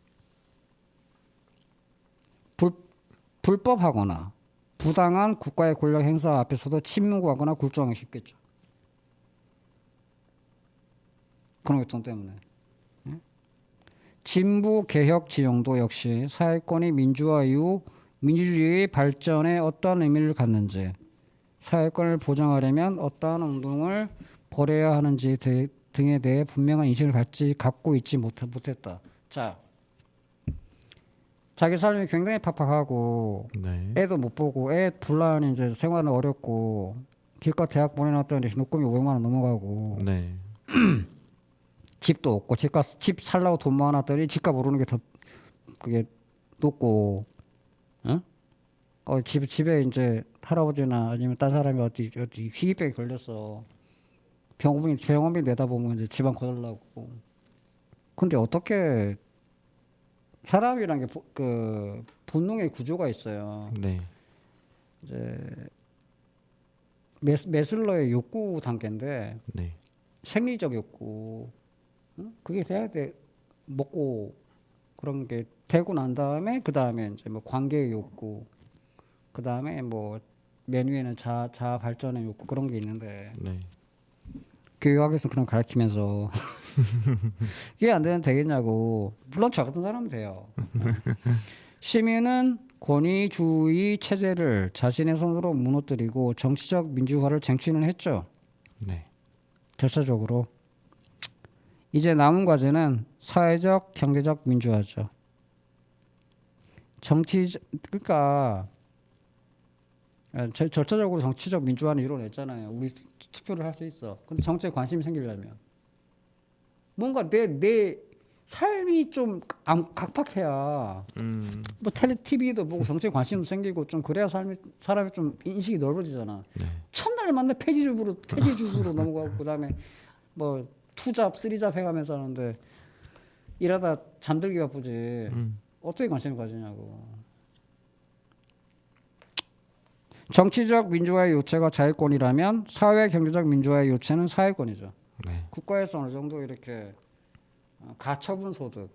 불법하거나 부당한 국가의 권력 행사 앞에서도 침묵하거나 굴종하기 쉽겠죠. 그런 돈 때문에. 진보 개혁 진영도 역시 사회권이 민주화 이후 민주주의의 발전에 어떠한 의미를 갖는지, 사회권을 보장하려면 어떠한 운동을 벌여야 하는지 등에 대해 분명한 인식을 갖고 있지 못했다. 자, 자기 삶이 굉장히 팍팍하고 네. 애도 못 보고 애 둘러니 이제 생활은 어렵고 기껏 대학 보내놨더니 등록금이 500만 원 넘어가고 네. 집도 없고 집 살라고 돈 모아놨더니 집값 오르는 게 더 그게 높고 집에 이제 할아버지나 아니면 딴 사람이 어디 희귀병에 걸렸어. 병원비 내다 보면 이제 집안 거덜나고. 근데 어떻게 사람이란 게 그 본능의 구조가 있어요. 네. 이제 매슬러의 욕구 단계인데 네. 생리적 욕구, 응? 그게 돼야 돼. 먹고 그런 게 되고 난 다음에 그 다음에 이제 뭐 관계의 욕구, 그 다음에 뭐 맨 위에는 자아 발전의 욕구 그런 게 있는데 네. 교육학에서 그런 거 가르치면서 이게 안 되면 되겠냐고. 물론 저 같은 사람은 돼요. 시민은 권위주의 체제를 자신의 손으로 무너뜨리고 정치적 민주화를 쟁취는 했죠. 네. 절차적으로. 이제 남은 과제는 사회적, 경제적 민주화죠. 그러니까 절차적으로 정치적 민주화는 이루어냈잖아요. 우리 투표를 할 수 있어. 근데 정치에 관심이 생기려면 뭔가 내 삶이 좀 각박해야 뭐 TV도 보고 정치에 관심도 생기고 좀 그래야 사람이 좀 인식이 넓어지잖아. 네. 첫날 만나 폐지주스로 넘어가고 그다음에 뭐 투잡, 쓰리잡 해가면서 하는데 일하다 잠들기 바쁘지. 어떻게 관심을 가지냐고. 정치적 민주화의 요체가 자유권이라면 사회 경제적 민주화의 요체는 사회권이죠. 네. 국가에서 어느 정도 이렇게 가처분 소득,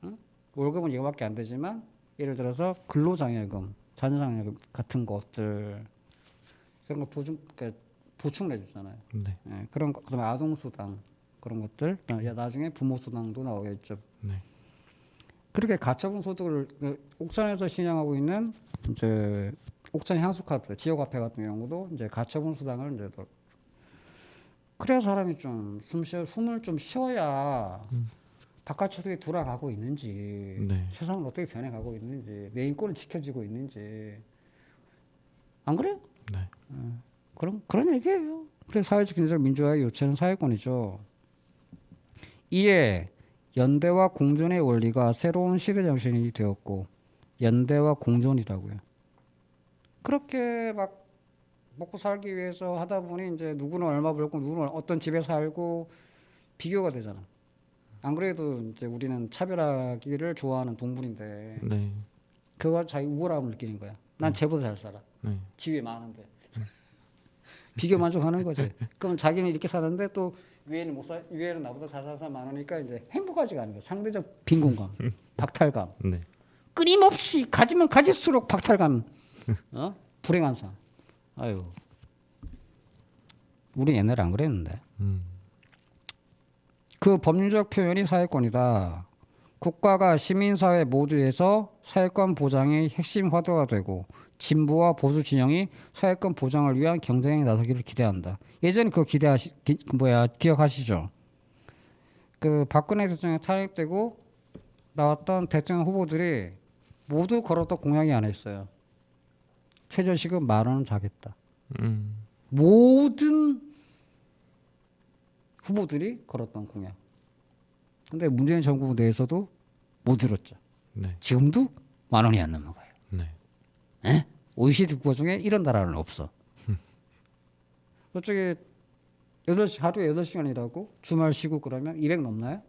응? 월급은 이거밖에 안 되지만 예를 들어서 근로장려금, 자녀장려금 같은 것들 그런 거 보충 내주잖아요. 네. 예, 그런 거, 그다음에 아동수당 그런 것들, 나중에 부모수당도 나오겠죠. 네. 그렇게 가처분 소득을 옥천에서 신청하고 있는 이제 옥천 향수카드, 지역화폐 같은 경우도 이제 가처분 수당을 이제 그래야 사람이 좀 숨을 좀 쉬어야 바깥 세상에 돌아가고 있는지, 네. 세상은 어떻게 변해가고 있는지, 내 인권은 지켜지고 있는지, 안 그래요? 네. 그런 얘기예요. 그래서 사회적 경제적 민주화의 요체는 사회권이죠. 이에 연대와 공존의 원리가 새로운 시대 정신이 되었고, 연대와 공존이라고요. 그렇게 막 먹고 살기 위해서 하다 보니 이제 누구는 얼마 벌고 누구는 어떤 집에 살고 비교가 되잖아. 안 그래도 이제 우리는 차별하기를 좋아하는 동물인데 네. 그거 자기 우월함을 느끼는 거야. 난 쟤보다 잘 살아. 네. 지위에 많은데. 비교 만족하는 거지. 그럼 자기는 이렇게 사는데 또 위에는 나보다 잘 사는 사람 많으니까 이제 행복하지가 않은 거야. 상대적 빈곤감, 박탈감. 네. 끊임없이 가지면 가질수록 박탈감. 불행한 삶. 아유. 우리 옛날에 안 그랬는데. 그 법률적 표현이 사회권이다. 국가가 시민사회 모두에서 사회권 보장의 핵심 화두가 되고 진보와 보수 진영이 사회권 보장을 위한 경쟁에 나서기를 기대한다. 예전에 그거 기억하시죠? 그 박근혜 대통령 탄핵되고 나왔던 대통령 후보들이 모두 걸었던 공약이 하나 있어요. 최저시급 10,000원은 자겠다. 모든 후보들이 걸었던 공약. 근데 문재인 정부 내에서도 못 들었죠. 네. 지금도 10,000원이 안 넘어가요. 네. 에? OECD 국가 중에 이런 나라는 없어. 그쪽에 하루에 8시간 일하고 주말 쉬고 그러면 200 넘나요?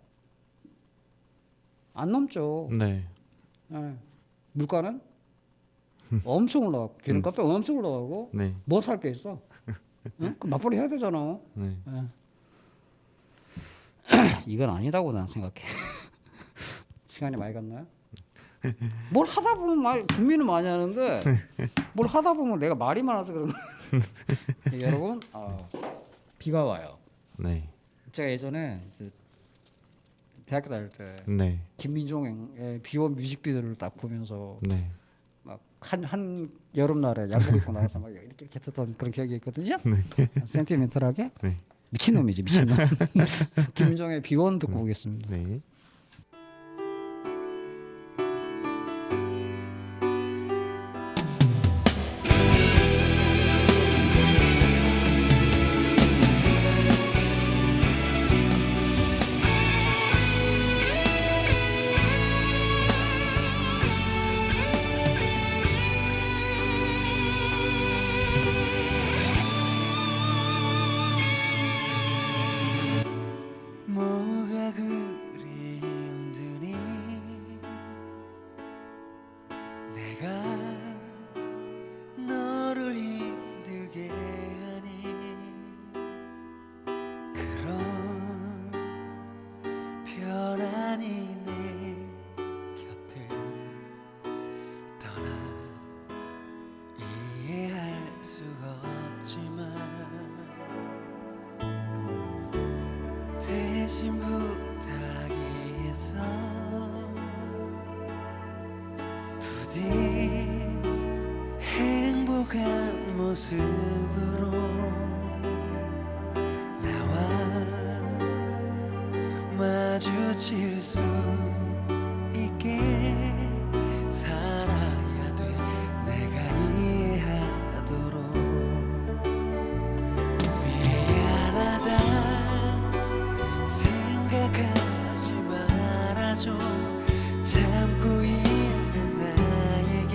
안 넘죠. 네. 예. 물가는 엄청 올라가고 기름값도 엄청 올라가고 네. 뭐 살 게 있어? 응? 그 맞벌이 해야 되잖아. 네. 예. 이건 아니라고 난 생각해. 시간이 많이 갔나요? 뭘 하다 보면 준비는 많이 하는데 뭘 하다 보면 내가 말이 많아서 그런 거예요. 여러분, 비가 와요. 네. 제가 예전에 대학교 다닐 때 네. 김민종의 비원 뮤직비디오를 딱 보면서 네. 막 한 여름날에 양복 입고 나가서 막 이렇게 했던 그런 기억이 있거든요. 네. 센티멘탈하게. 네. 미친놈이지 미친놈. 김민종의 비원 듣고 오겠습니다. 네. 내가 그리 힘드니 내가 너를 힘들게 하니 그런 편안히 내 곁을 떠나 이해할 수 없지만 대신 부탁이 있어 부디 행복한 모습으로 나와 마주칠 수 있게 살아야 돼 내가 이해하도록 미안하다 생각하지 말아줘 참고 있는 나에게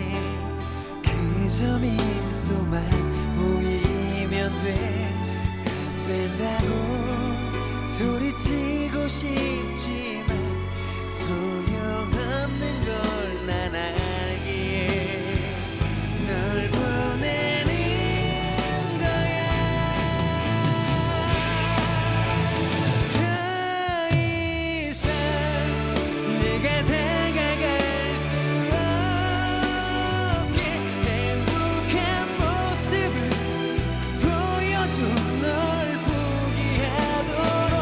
그저 미소만 보이면 돼 안 된다고 소리치고 싶지만 소용없는 걸 난 알기에 널 보내는 거야 더 이상 내가 다가갈 수 없게 행복한 모습을 보여줘 널 포기하도록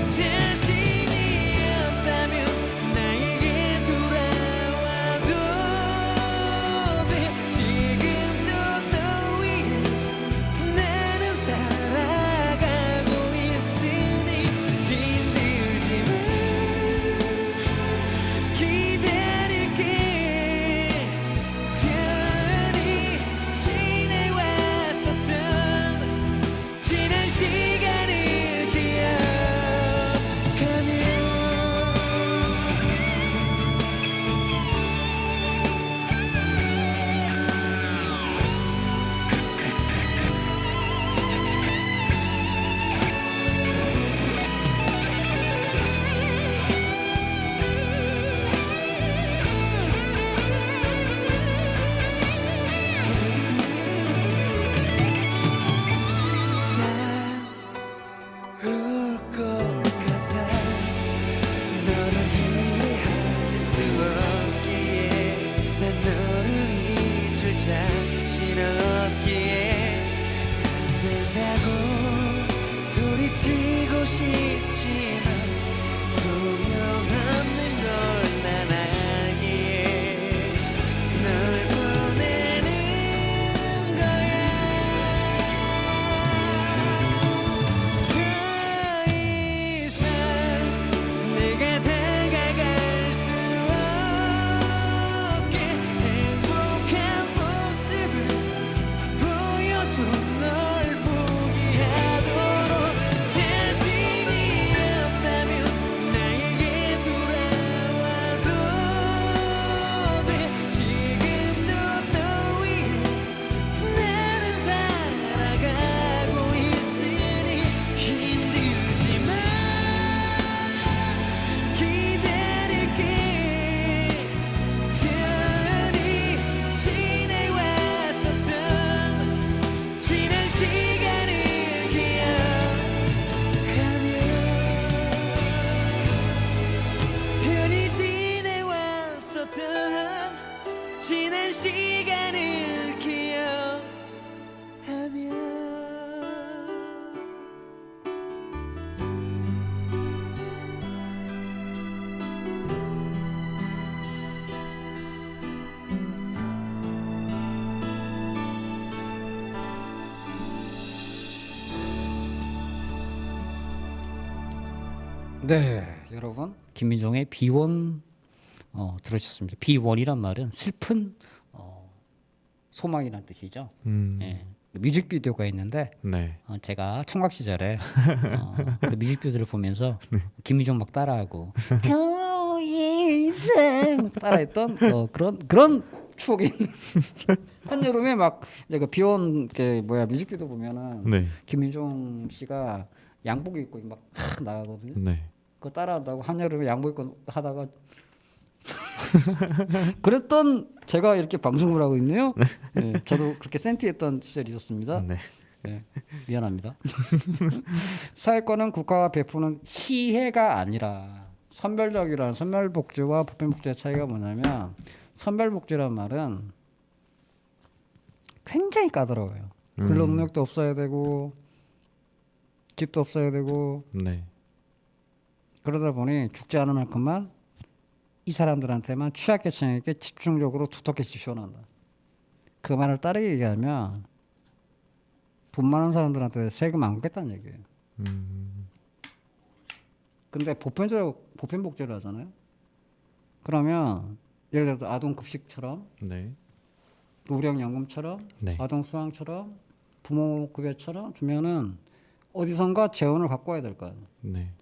자신이 없다면 나에게 돌아와도 돼 지금도 널 위해 나는 살아가고 있으니 힘들지만 기다릴게 편히 지내왔었던 지난 시간을 기억하며 울 것 같아 너를 이해할 수 없기에 난 너를 잊을 자신 없기에 안 된다고 소리치고 싶지만 소용없는 걸 난 알기에 널 보내는 거야 더 이상 내가 다가갈 수 없게 행복한 모습을 보여줘 널 포기하도록 자신이 없다면 나에게 돌아와도 돼 지금도 널 위해 나는 살아가고 있으니 힘들지만 기다릴게 편히 지내왔었던 지난 시간을 기억하며 편히 지내왔었던 지난 시간을 기억하며 네, 여러분 김민종의 비원 들으셨습니다. 비원이란 말은 슬픈 소망이란 뜻이죠. 예. 뮤직비디오가 있는데 네. 제가 총각 시절에 그 뮤직비디오를 보면서 김민종 막 따라하고 더 이상 따라했던 그런 추억이 있는 한여름에 막 이제 그 비원 뮤직비디오 보면은 네. 김민종 씨가 양복 입고 막 나가거든요. 네. 그거 따라한다고 한여름에 양복 입고 하다가 그랬던 제가 이렇게 방송을 하고 있네요. 네, 저도 그렇게 센티했던 시절이 있었습니다. 네. 네, 미안합니다. 사회권은 국가가 베푸는 시혜가 아니라 선별적이라는 선별복지와 보편복지의 차이가 뭐냐면 선별복지란 말은 굉장히 까다로워요. 근로능력도 없어야 되고 집도 없어야 되고 네. 그러다 보니 죽지 않을 만큼만 이 사람들한테만 취약계층에게 집중적으로 두텁게 지원한다. 그 말을 따르게 얘기하면 돈 많은 사람들한테 세금 안 걷겠다는 얘기예요. 근데 보편복지를 하잖아요. 그러면 예를 들어서 아동급식처럼 네. 노령연금처럼 네. 아동수당처럼 부모급여처럼 주면은 어디선가 재원을 갖고 와야 될 거 아니에요. 네.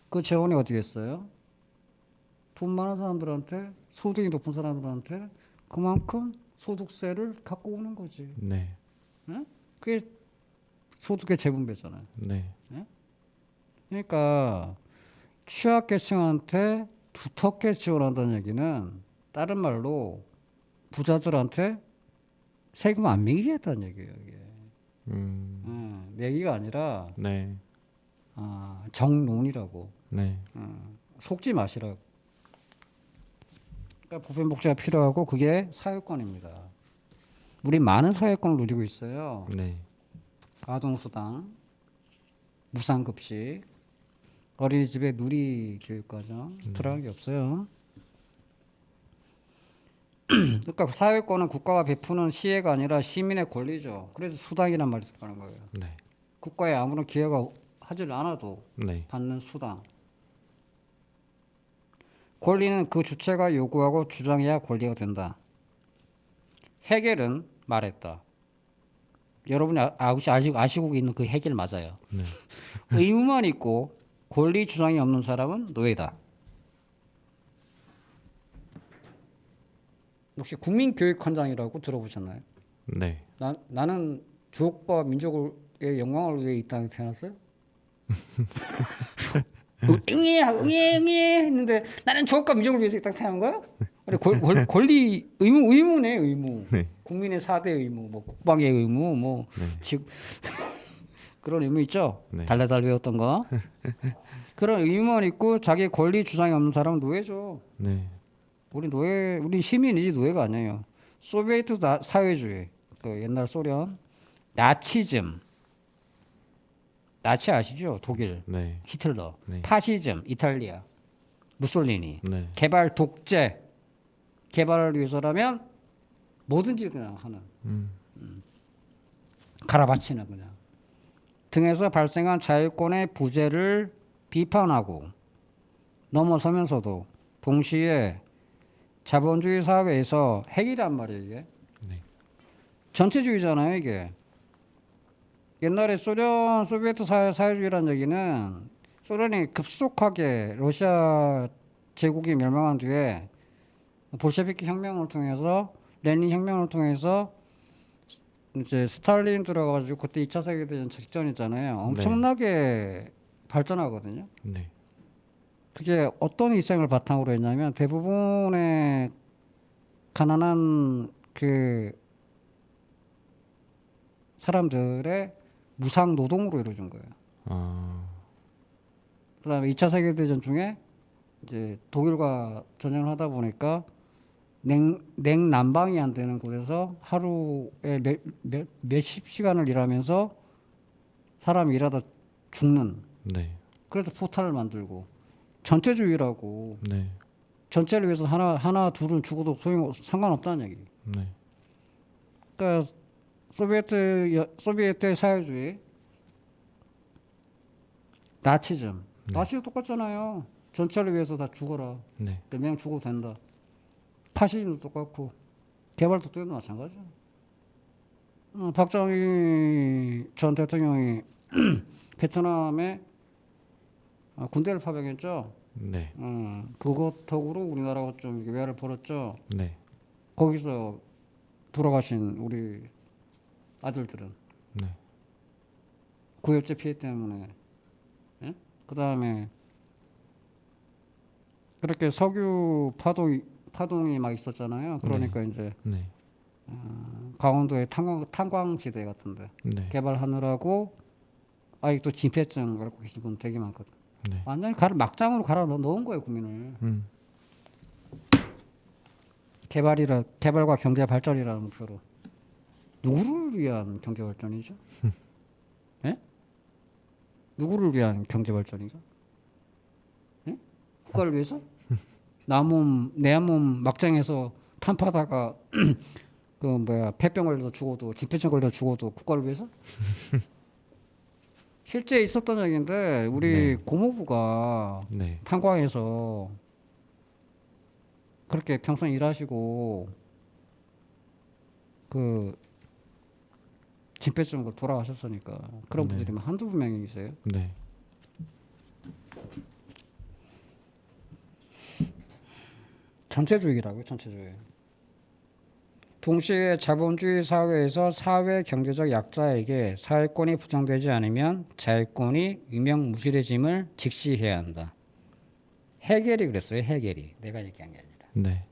그 재원이 어디겠어요? 돈 많은 사람들한테 소득이 높은 사람들한테 그만큼 소득세를 갖고 오는 거지. 네. 네? 그게 소득의 재분배잖아요. 네. 네? 그러니까 취약계층한테 두텁게 지원한다는 얘기는 다른 말로 부자들한테 세금 안 매기겠다는 얘기예요. 이게. 매기가 아니라 네. 정론이라고. 네. 속지 마시라고. 그러니까 보편복지가 필요하고 그게 사회권입니다. 우리 많은 사회권을 누리고 있어요. 네. 아동수당, 무상급식, 어린이집에 누리교육과정 들어간 게 없어요. 그러니까 사회권은 국가가 베푸는 시혜가 아니라 시민의 권리죠. 그래서 수당이란 말이 들어가는 거예요. 네. 국가에 아무런 기여가 하질 않아도 네. 받는 수당. 권리는 그 주체가 요구하고 주장해야 권리가 된다. 헤겔은 말했다. 여러분이 아시고 있는 그 헤겔 맞아요. 네. 의무만 있고 권리 주장이 없는 사람은 노예다. 혹시 국민교육헌장이라고 들어보셨나요? 네. 나는 주옥과 민족의 영광을 위해 이 땅에 태어났어요? 응애 했는데 나는 주옥과 민족을 위해서 이 땅에 태어난 거야? 권리 의무네 의무. 네. 국민의 4대 의무, 뭐 국방의 의무, 뭐 네. 즉 그런 의무 있죠. 네. 달달달 외웠던 거. 그런 의무만 있고 자기 권리 주장이 없는 사람은 노예죠. 네. 우리 시민이지 노예가 아니에요. 소비에트 사회주의, 그 옛날 소련, 나치즘, 나치 아시죠? 독일, 네. 히틀러, 네. 파시즘, 이탈리아, 무솔리니, 네. 개발 독재, 개발을 위해서라면 뭐든지 그냥 하는, 갈아바치는 그냥 등에서 발생한 자유권의 부재를 비판하고 넘어서면서도 동시에 자본주의 사회에서 핵이란 말이에요. 이게 네. 전체주의잖아요. 이게 옛날에 소비에트 사회주의라는 얘기는 소련이 급속하게 러시아 제국이 멸망한 뒤에 볼셰비키 혁명을 통해서 레닌 혁명을 통해서 이제 스탈린 들어가지고 그때 2차 세계대전 직전이잖아요. 엄청나게 발전하거든요. 네. 그게 어떤 희생을 바탕으로 했냐면 대부분의 가난한 그 사람들의 무상 노동으로 이루어진 거예요. 그다음에 2차 세계대전 중에 이제 독일과 전쟁을 하다 보니까 냉난방이 안 되는 곳에서 하루에 몇십 시간을 일하면서 사람이 일하다 죽는. 네. 그래서 포탈을 만들고 전체주의라고. 네. 전체를 위해서 하나 둘은 죽어도 상관없다는 얘기. 네. 그러니까 소비에트의 사회주의, 나치즘, 나치도 똑같잖아요. 전체를 위해서 다 죽어라. 네. 몇 명 죽어도 된다. 파시즘도 똑같고 개발 독재도 마찬가지죠. 박정희 전 대통령이 베트남에 군대를 파병했죠. 네. 그것 덕으로 우리나라가 좀 외화를 벌었죠. 네. 거기서 돌아가신 우리 아들들은 네. 고엽제 피해 때문에, 예? 그 다음에 그렇게 석유 파동이 막 있었잖아요. 그러니까 이제 네. 강원도의 탄광지대 같은데 네. 개발하느라고 아직도 진폐증 갖고 계신 분 되게 많거든. 네. 완전히 막장으로 갈아 넣은 거예요 국민을. 개발과 경제 발전이라는 목표로. 누구를 위한 경제 발전이죠? 예? 누구를 위한 경제 발전이죠? 예? 국가를 위해서? 내 한 몸 막장에서 탄파다가 그 뭐야 폐병 걸려서 죽어도 진폐증 걸려 죽어도 국가를 위해서? 실제 있었던 얘기인데 우리 고모부가 네. 탄광에서 그렇게 평생 일하시고 그 진폐증으로 돌아가셨으니까 그런 네. 분들이 한두 명이세요. 네. 전체주의라고요, 전체주의. 동시에 자본주의 사회에서 사회 경제적 약자에게 사회권이 보장되지 않으면 자유권이 유명무실해짐을 직시해야 한다. 해겔이 그랬어요, 해겔이. 내가 얘기한 게 아니라. 네.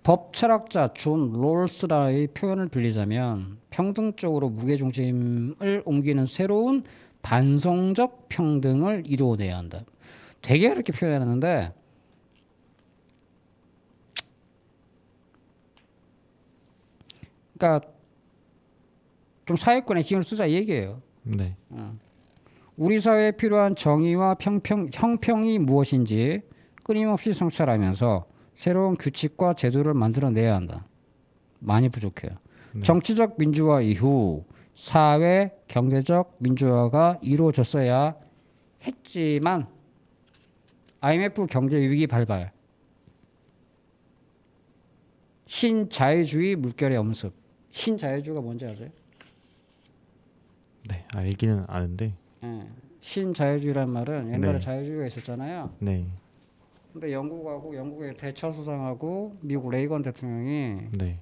법 철학자 존 롤스라의 표현을 빌리자면 평등적으로 무게중심을 옮기는 새로운 반성적 평등을 이루어내야 한다. 되게 이렇게 표현했는데 그러니까 좀 사회권에 힘을 쓰자 이 얘기예요. 네. 우리 사회에 필요한 정의와 형평이 무엇인지 끊임없이 성찰하면서 새로운 규칙과 제도를 만들어내야 한다. 많이 부족해요. 네. 정치적 민주화 이후 사회 경제적 민주화가 이루어졌어야 했지만 IMF 경제 위기 발발, 신자유주의 물결의 엄습. 신자유주의가 뭔지 아세요? 네. 알기는 아는데. 예. 신자유주의란 말은 옛날에 네. 자유주의가 있었잖아요. 네. 근데 영국의 대처 수상하고 미국 레이건 대통령이 네.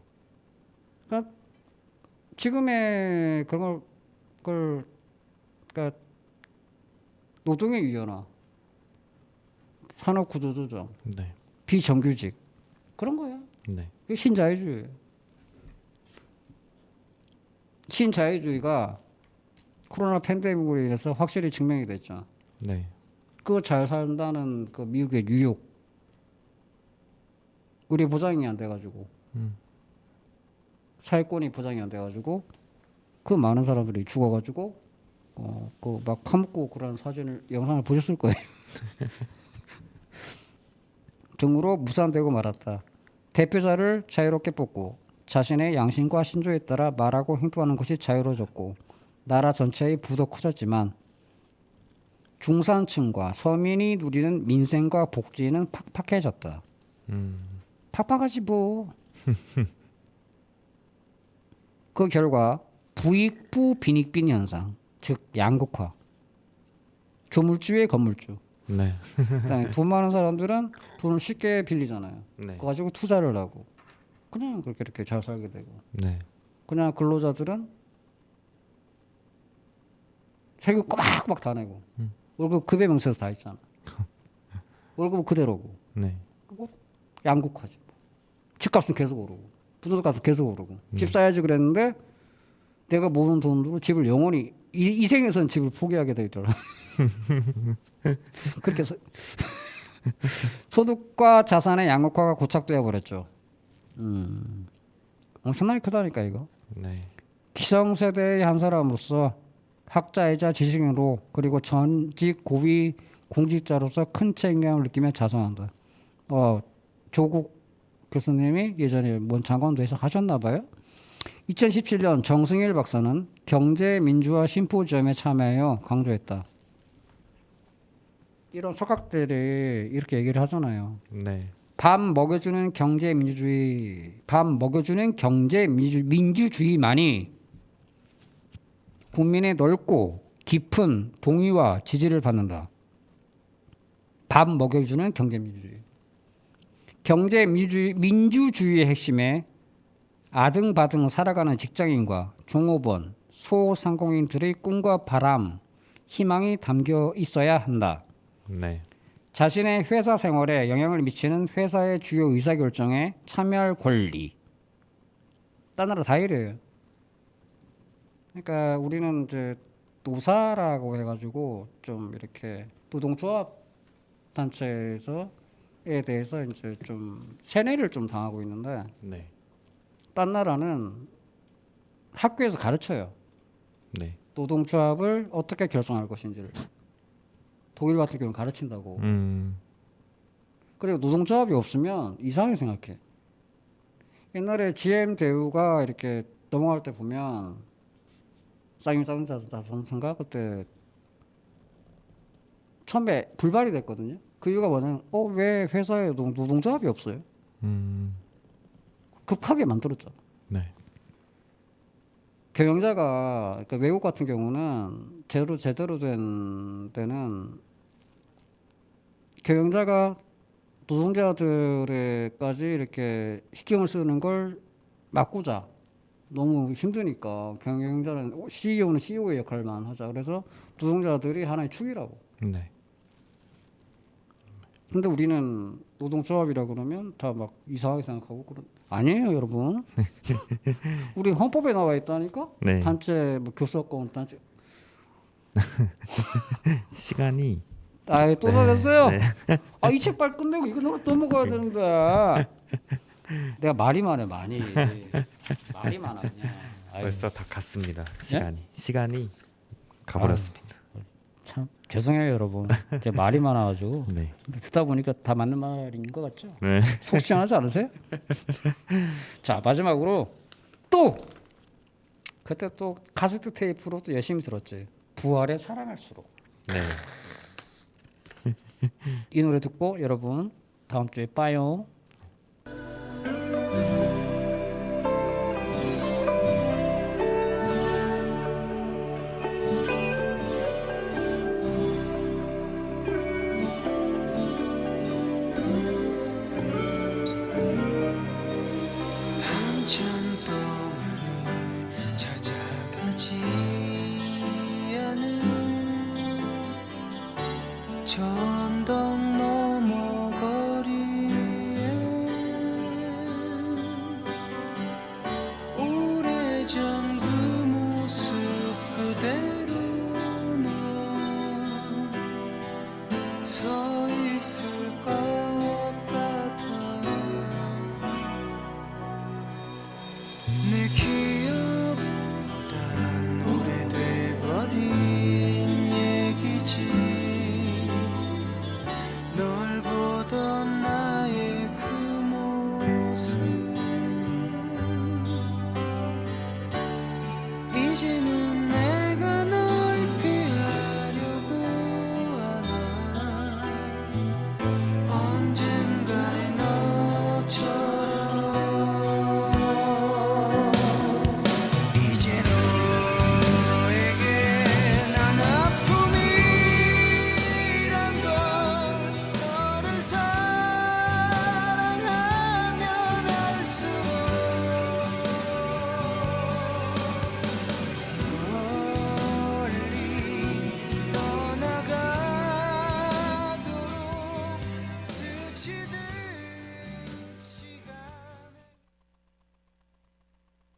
그러니까 지금의 그런 걸 그러니까 노동의 유연화, 산업 구조 조정, 네. 비정규직 그런 거야. 네. 이게 신자유주의예요. 신자유주의가 코로나 팬데믹으로 인해서 확실히 증명이 됐죠. 네. 그거 잘 산다는 그 미국의 뉴욕 우리 보장이 안 돼가지고 사회권이 보장이 안 돼가지고 그 많은 사람들이 죽어가지고 그 막 파묻고 그런 영상을 보셨을 거예요. 등으로 무산되고 말았다. 대표자를 자유롭게 뽑고 자신의 양심과 신조에 따라 말하고 행동하는 것이 자유로워졌고 나라 전체의 부도 커졌지만 중산층과 서민이 누리는 민생과 복지는 팍팍해졌다. 팍팍하지 뭐. 그 결과 부익부 빈익빈 현상, 즉 양극화. 조물주의 건물주. 네. 그다음에 돈 많은 사람들은 돈을 쉽게 빌리잖아요. 네. 그거 가지고 투자를 하고 그냥 그렇게 이렇게 잘 살게 되고 네. 그냥 근로자들은 세금 꼬박꼬박 다 내고 월급 급여 명세서 다 있잖아. 월급은 그대로고 네. 그리고 양극화지. 집값은 계속 오르고 부동산값은 계속 오르고 집 사야지 그랬는데 내가 모은 돈으로 집을 영원히 이 생에서는 집을 포기하게 돼 있더라. 그렇게 소득과 자산의 양극화가 고착되어 버렸죠. 엄청나게 크다니까 이거. 네. 기성세대의 한 사람으로서 학자이자 지식인으로 그리고 전직 고위 공직자로서 큰 책임감을 느끼며 자성한다. 조국 교수님이 예전에 뭔 장관도 해서 하셨나 봐요. 2017년 정승일 박사는 경제민주화 심포지엄에 참여하여 강조했다. 이런 석학들이 이렇게 얘기를 하잖아요. 네. 밥 먹여주는 경제민주주의만이 국민의 넓고 깊은 동의와 지지를 받는다. 밥 먹여주는 경제민주주의. 경제민주주의의 핵심에 아등바등 살아가는 직장인과 종업원, 소상공인들의 꿈과 바람, 희망이 담겨 있어야 한다. 네. 자신의 회사 생활에 영향을 미치는 회사의 주요 의사결정에 참여할 권리. 딴 나라 다 이래요. 그러니까 우리는 이제 노사라고 해가지고 좀 이렇게 노동조합 단체에서에 대해서 이제 좀 세뇌를 좀 당하고 있는데 네. 딴 나라는 학교에서 가르쳐요. 네. 노동조합을 어떻게 결성할 것인지를. 독일 같은 경우는 가르친다고. 그리고 노동조합이 없으면 이상하게 생각해. 옛날에 GM 대우가 이렇게 넘어갈 때 보면 쌍용자동차 그때 처음에 불발이 됐거든요. 그 이유가 뭐냐면 왜 회사에 노동조합이 없어요? 급하게 만들었잖아. 네. 경영자가 그러니까 외국 같은 경우는 제대로 된 데는 경영자가 노동자들에까지 이렇게 신경을 쓰는 걸 막고자. 너무 힘드니까 경영자는 CEO는 CEO의 역할만 하자. 그래서 노동자들이 하나의 축이라고. 네. 근데 우리는 노동조합이라 그러면 다 막 이상하게 생각하고 아니에요, 여러분. 우리 헌법에 나와 있다니까. 네. 단체 뭐 교섭권 단체. 시간이 또 나갔어요. 네. 이 책 빨리 끝내고 이거 넘어가야 되는데. 내가 말이 많아 많이. 말이 많아 그냥. 벌써 다 갔습니다. 시간이 가버렸습니다. 참 죄송해요 여러분. 제 말이 많아가지고 네. 듣다 보니까 다 맞는 말인 것 같죠? 네. 속 시원하지 않으세요? 자 마지막으로 또 그때 또 카세트 테이프로 또 열심히 들었지. 부활의 사랑할수록. 네. 이 노래 듣고 여러분 다음 주에 봐요.